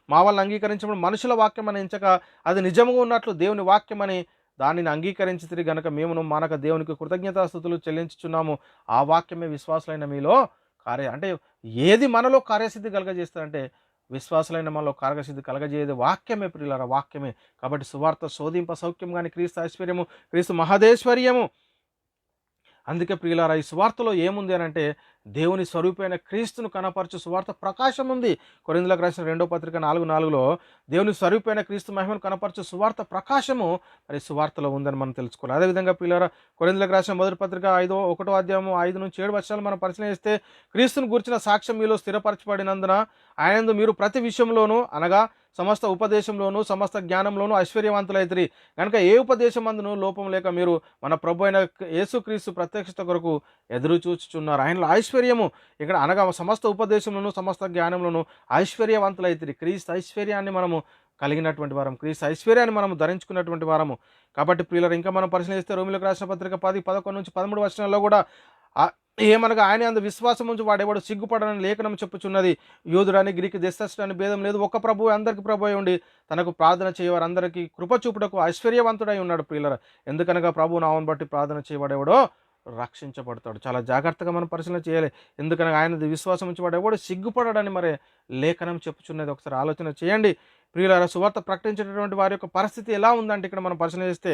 మా వాళ్ళని అంగీకరించినప్పుడు మనుషుల వాక్యం అని ఎంచక అది నిజముగా ఉన్నట్లు దేవుని వాక్యం అని దానిని అంగీకరించి గనక మేమును మనక దేవునికి కృతజ్ఞతాస్తుతులు చెల్లించుచున్నాము. ఆ వాక్యమే విశ్వాసులైన మీలో అంటే ఏది మనలో కార్యసిద్ధి కలగజేస్తుందంటే, విశ్వాసులైన మనలో కార్యసిద్ధి కలగజేయదు వాక్యమే ప్రియులారా, వాక్యమే. కాబట్టి సువార్త శోధింప సౌఖ్యం కానీ క్రీస్తు ఐశ్వర్యము, క్రీస్తు మహదేశ్వర్యము. అందుకే ప్రియులారా ఈ సువార్తలో ఏముంది అని అంటే, దేవుని స్వరూపమైన క్రీస్తును కనపరచు సువార్త ప్రకాశం ఉంది. కొరింథీయులకు రాసిన 2వ పత్రిక 4:4లో దేవుని స్వరూపమైన క్రీస్తు మహిమను కనపరచు సువార్త ప్రకాశము మరి సువార్తలో ఉందని మనం తెలుసుకోవాలి. అదేవిధంగా ప్రియులారా కొరింథీయులకు రాసిన 1వ పత్రిక 1వ అధ్యాయము 5-7 వచనాలు మనం పరిశీలిస్తే, క్రీస్తును గురించిన సాక్ష్యం మీలో స్థిరపరచబడినందున ఆయనందు మీరు ప్రతి విషయంలోనూ అనగా సమస్త ఉపదేశంలోనూ సమస్త జ్ఞానంలోనూ ఐశ్వర్యవంతులైతిరి కనుక ఏ ఉపదేశమందును లోపం లేక మీరు మన ప్రభు అయిన యేసుక్రీస్తు ప్రత్యక్షత కొరకు ఎదురు చూచుచున్నారు. ఆయనలో ఐశ్వర్యము ఇక్కడ అనగా సమస్త ఉపదేశంలోనూ సమస్త జ్ఞానంలోనూ ఐశ్వర్యవంతులైతిరి. క్రీస్తు ఐశ్వర్యాన్ని మనము కలిగినటువంటి వారం, క్రీస్తు ఐశ్వర్యాన్ని మనము ధరించుకున్నటువంటి వారము. కాబట్టి ప్రియులారా ఇంకా మనం పరిశీలిస్తే రోమీయులకు రాసిన పత్రిక 10:11-13 వచనాల్లో కూడా ఏమనగా ఆయన అందు విశ్వాసం ఉంచి వాడేవాడు సిగ్గుపడని లేఖనం చెప్పుచున్నది. యూదుడని గ్రీకు దేశస్థుడని భేదం లేదు, ఒక ప్రభువు అందరికి ప్రభు అయి ఉండి తనకు ప్రార్థన చేయవారు అందరికీ కృప చూపుటకు ఐశ్వర్యవంతుడై ఉన్నాడు. ప్రియులారా ఎందుకనగా ప్రభు నామం బట్టి ప్రార్థన చేయవాడేవాడో రక్షించబడతాడు. చాలా జాగ్రత్తగా మనం పరిశీలన చేయాలి. ఎందుకనగా ఆయన విశ్వాసం ఉంచి వాడేవాడు సిగ్గుపడని మరి లేఖనం చెప్పుచున్నది. ఒకసారి ఆలోచన చేయండి ప్రియులారా. సువార్త ప్రకటించేటటువంటి వారి యొక్క పరిస్థితి ఎలా ఉందంటే ఇక్కడ మనం పరిశీలన చేస్తే,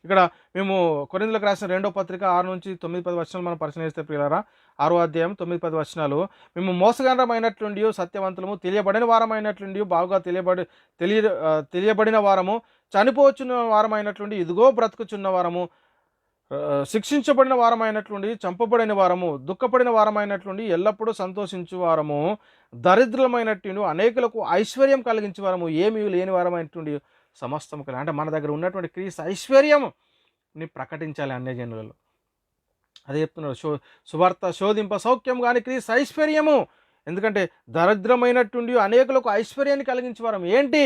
ఇక్కడ మేము కొరింథీయులకు రాసిన 2వ పత్రిక 6-9-10 వచనాలు మనం పరిశీలన చేస్తే ప్రియులారా, 6వ అధ్యాయం 9-10 వచనాలు, మేము మోసగారమైనట్లుండి సత్యవంతులము తెలియబడిన వారమైనట్లుండి బాగా తెలియబడిన వారము చనిపోవచ్చున్న వారమైనట్లుండి ఇదిగో బ్రతుకుచున్న వారము శిక్షించబడిన వారమైనట్లుండి చంపబడిన వారము దుఃఖపడిన వారమైనట్లుండి ఎల్లప్పుడూ సంతోషించు వారము దరిద్రులమైనట్టు అనేకులకు ఐశ్వర్యం కలిగించే వారము ఏమీ లేని వారమైనటువంటి సమస్తం కలిగి అంటే మన దగ్గర ఉన్నటువంటి క్రీస్తు ఐశ్వర్యంని ప్రకటించాలి అన్య జనులలో. అదే చెప్తున్నాడు, సువార్త శోధింప సౌఖ్యం కానీ క్రీస్తు ఐశ్వర్యము. ఎందుకంటే దరిద్రమైనట్టుండి అనేకులకు ఐశ్వర్యాన్ని కలిగించే వారం ఏంటి?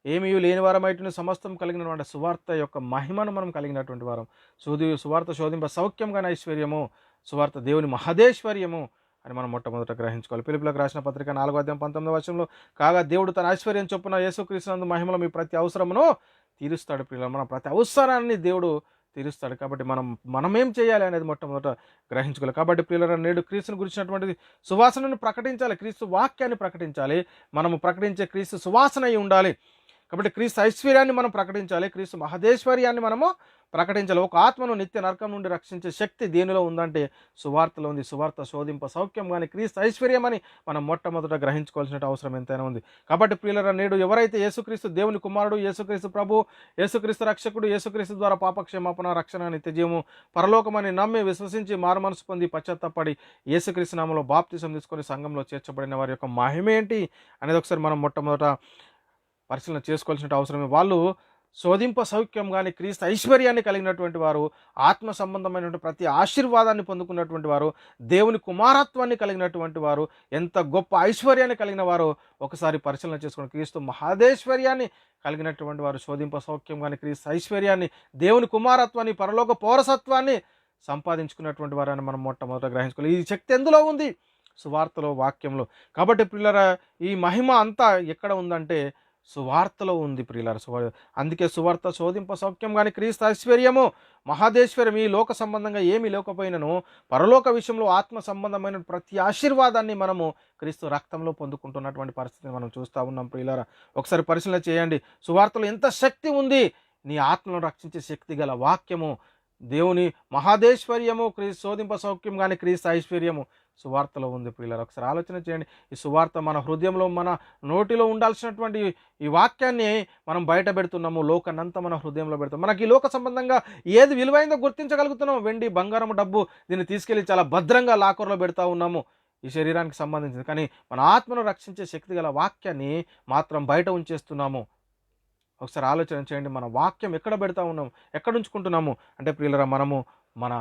ఏమీ లేని వారమైనటువంటి సమస్తం కలిగినటువంటి సువార్త యొక్క మహిమను మనం కలిగినటువంటి వారం. సువార్త శోధింప సౌఖ్యం కానీ ఐశ్వర్యము, సువార్త దేవుని మహదేశ్వర్యము అని మనం మొట్టమొదట గ్రహించుకోవాలి. ఫిలిప్పీయులకు రాసిన పత్రిక 4వ అధ్యాయం 19వ వచనంలో, కాగా దేవుడు తన ఐశ్వర్యం చొప్పున యేసుక్రీస్తునందు మహిమలో మీ ప్రతి అవసరమును తీరుస్తాడు. ప్రియులారా మన ప్రతి అవసరాన్ని దేవుడు తీరుస్తాడు. కాబట్టి మనమేం చేయాలి అనేది మొట్టమొదట గ్రహించుకోవాలి. కాబట్టి ప్రియులారా నేడు క్రీస్తుని గురించినటువంటి సువాసనను ప్రకటించాలి, క్రీస్తు వాక్యాన్ని ప్రకటించాలి. మనము ప్రకటించే క్రీస్తు సువాసన అయి ఉండాలి. కాబట్టి క్రీస్తు ఐశ్వర్యాన్ని మనం ప్రకటించాలి, క్రీస్తు మహదేశ్వర్యాన్ని మనము ప్రకటించాలి. ఒక ఆత్మను నిత్య నరకం నుండి రక్షించే శక్తి దేనిలో ఉందంటే సువార్తలో ఉంది. సువార్త శోధింప సౌఖ్యం కానీ క్రీస్తు ఐశ్వర్యం అని మనం మొట్టమొదట గ్రహించుకోవాల్సిన అవసరం ఎంతైనా ఉంది. కాబట్టి ప్రియులరా, నేడు ఎవరైతే యేసుక్రీస్తు దేవుని కుమారుడు, యేసుక్రీస్తు ప్రభు, యేసుక్రీస్తు రక్షకుడు, యేసుక్రీస్తు ద్వారా పాపక్షమాపణ, రక్షణ, నిత్యజీవము, పరలోకమని నమ్మి విశ్వసించి మారుమనసు పొంది పశ్చాత్తాపడి యేసుక్రీస్తు నామములో బాప్తిసం తీసుకొని సంఘంలో చేర్చబడిన వారి యొక్క మహిమ ఏంటి అనేది ఒకసారి మనం మొట్టమొదట పరిశీలన చేసుకోవాల్సిన అవసరమే. వాళ్ళు శోధింప సౌఖ్యం కానీ క్రీస్తు ఐశ్వర్యాన్ని కలిగినటువంటి వారు, ఆత్మ సంబంధమైనటువంటి ప్రతి ఆశీర్వాదాన్ని పొందుకున్నటువంటి వారు, దేవుని కుమారత్వాన్ని కలిగినటువంటి వారు, ఎంత గొప్ప ఐశ్వర్యాన్ని కలిగిన వారు ఒకసారి పరిశీలన చేసుకుని, క్రీస్తు మహాదేశ్వర్యాన్ని కలిగినటువంటి వారు శోధింప సౌఖ్యం కానీ క్రీస్తు ఐశ్వర్యాన్ని, దేవుని కుమారత్వాన్ని, పరలోక పౌరసత్వాన్ని సంపాదించుకున్నటువంటి వారని మనం మొట్టమొదట గ్రహించుకోవాలి. ఈ శక్తి ఎందులో ఉంది? సువార్తలో, వాక్యంలో. కాబట్టి ప్రియులారా, ఈ మహిమ అంతా ఎక్కడ ఉందంటే సువార్తలో ఉంది ప్రియులారా. అందుకే సువార్త శోధింప సౌఖ్యం కానీ క్రీస్తు ఐశ్వర్యము, మహాదేశ్వర్యం. ఈ లోక సంబంధంగా ఏమీ లేకపోయినను పరలోక విషయంలో ఆత్మ సంబంధమైన ప్రతి ఆశీర్వాదాన్ని మనము క్రీస్తు రక్తంలో పొందుకుంటున్నటువంటి పరిస్థితిని మనం చూస్తూ ఉన్నాం ప్రియులారా. ఒకసారి పరిశీలన చేయండి, సువార్తలో ఎంత శక్తి ఉంది. నీ ఆత్మను రక్షించే శక్తి గల వాక్యము, దేవుని మహాదేశ్వర్యము, క్రీస్తు శోధింప సౌఖ్యం కానీ క్రీస్తు ఐశ్వర్యము సువార్తలో ఉంది ప్రియులారా. ఒకసారి ఆలోచన చేయండి. ఈ సువార్త మన హృదయంలో, మన నోటిలో ఉండాల్సినటువంటి ఈ వాక్యాన్ని మనం బయట పెడుతున్నాము, లోకాన్నంతా మన హృదయంలో పెడతాం. మనకి ఈ లోక సంబంధంగా ఏది విలువైందో గుర్తించగలుగుతున్నాం. వెండి, బంగారం, డబ్బు, దీన్ని తీసుకెళ్ళి చాలా భద్రంగా లాకర్లో పెడతా ఉన్నాము, ఈ శరీరానికి సంబంధించింది. కానీ మన ఆత్మను రక్షించే శక్తి గల వాక్యాన్ని మాత్రం బయట ఉంచేస్తున్నాము. ఒకసారి ఆలోచన చేయండి, మన వాక్యం ఎక్కడ పెడతా ఉన్నాము, ఎక్కడ ఉంచుకుంటున్నాము అంటే ప్రియులరా, మనము మన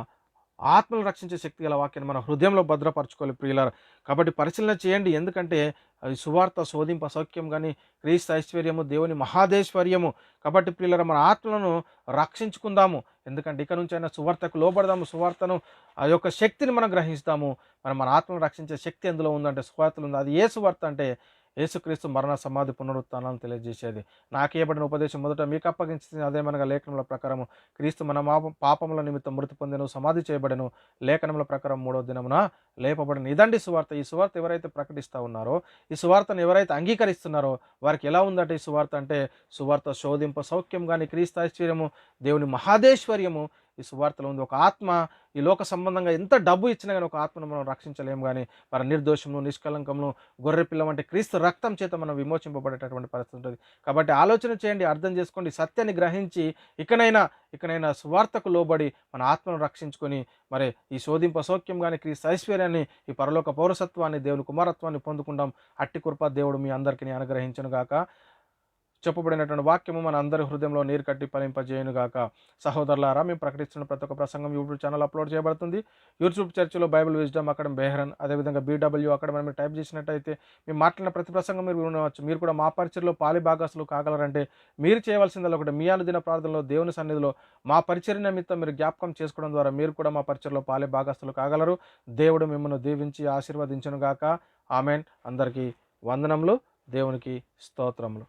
ఆత్మను రక్షించే శక్తి గల వాక్యాన్ని మన హృదయంలో భద్రపరచుకోవాలి ప్రియులారా. కాబట్టి పరిశీలన చేయండి. ఎందుకంటే అది సువార్త శోధింప సౌఖ్యం కానీ క్రీస్తు ఐశ్వర్యము, దేవుని మహాదేశ్వర్యము. కాబట్టి ప్రియులారా, మన ఆత్మలను రక్షించుకుందాము. ఎందుకంటే ఇక నుంచి అయినా సువార్తకు లోబడదాము, సువార్తను ఆ యొక్క శక్తిని మనం గ్రహిస్తాము. మన ఆత్మను రక్షించే శక్తి ఎందులో ఉందంటే సువార్తలు ఉంది. అది ఏ సువార్త అంటే యేసుక్రీస్తు మరణ, సమాధి, పునరుత్థానాలను తెలియజేసేది. నాకేయబడిన ఉపదేశం మొదట మీకు అప్పగించింది అదేమనగా లేఖనముల ప్రకారము క్రీస్తు మన పాపముల నిమిత్తం మృతి పొందెను, సమాధి చేయబడెను, లేఖనముల ప్రకారం 3వ దినమున లేపబడిన. ఇదండి సువార్త. ఈ సువార్త ఎవరైతే ప్రకటిస్తూ ఉన్నారో, ఈ సువార్తను ఎవరైతే అంగీకరిస్తున్నారో వారికి ఎలా ఉందంటే ఈ సువార్త అంటే సువార్త శోధింప సౌఖ్యం కానీ క్రీస్తు ఐశ్వర్యము, దేవుని మహాదేశ్వర్యము ఈ సువార్తలో ఉంది. ఒక ఆత్మ ఈ లోక సంబంధంగా ఎంత డబ్బు ఇచ్చినా కానీ ఒక ఆత్మను మనం రక్షించలేము. కానీ మన నిర్దోషము, నిష్కలంకమును, గొర్రెపిల్ల వంటి క్రీస్తు రక్తం చేత మనం విమోచింపబడేటటువంటి పరిస్థితి ఉంటుంది. కాబట్టి ఆలోచన చేయండి, అర్థం చేసుకోండి, సత్యాన్ని గ్రహించి ఇకనైనా సువార్తకు లోబడి మన ఆత్మను రక్షించుకొని మరి ఈ శోధింప సౌఖ్యం కానీ క్రీస్తు ఐశ్వర్యాన్ని, ఈ పరలోక పౌరసత్వాన్ని, దేవుని కుమారత్వాన్ని పొందుకుందాం. అట్టి కృప దేవుడు మీ అందరికీ అనుగ్రహించును గాక. చెప్పబడినటువంటి వాక్యము మన అందరి హృదయంలో నీరు కట్టి ఫలింపజేయును గాక. సహోదరులారా, మేము ప్రకటిస్తున్న ప్రతి ఒక్క ప్రసంగం యూట్యూబ్ ఛానల్ అప్లోడ్ చేయబడుతుంది. యూట్యూబ్ చర్చిలో బైబిల్ విజ్డమ్ అకాడమీ బెహ్రన్, అదేవిధంగా BW అకాడమీ మీరు టైప్ చేసినట్టయితే మేము మాట్లాడిన ప్రతి ప్రసంగం మీరు వినవచ్చు. మీరు కూడా మా పరిచర్లో పాలి భాగస్తులు కాగలరంటే మీరు చేయవలసిందల్లా ఒకటి, మీ అనుదిన ప్రార్థనలో దేవుని సన్నిధిలో మా పరిచర్య నిమిత్తం మీరు జ్ఞాపకం చేసుకోవడం ద్వారా మీరు కూడా మా పరిచర్లో పాలి భాగస్తులు కాగలరు. దేవుడు మిమ్మల్ని దీవించి ఆశీర్వదించును గాక. ఆమెన్. అందరికీ వందనములు. దేవునికి స్తోత్రములు.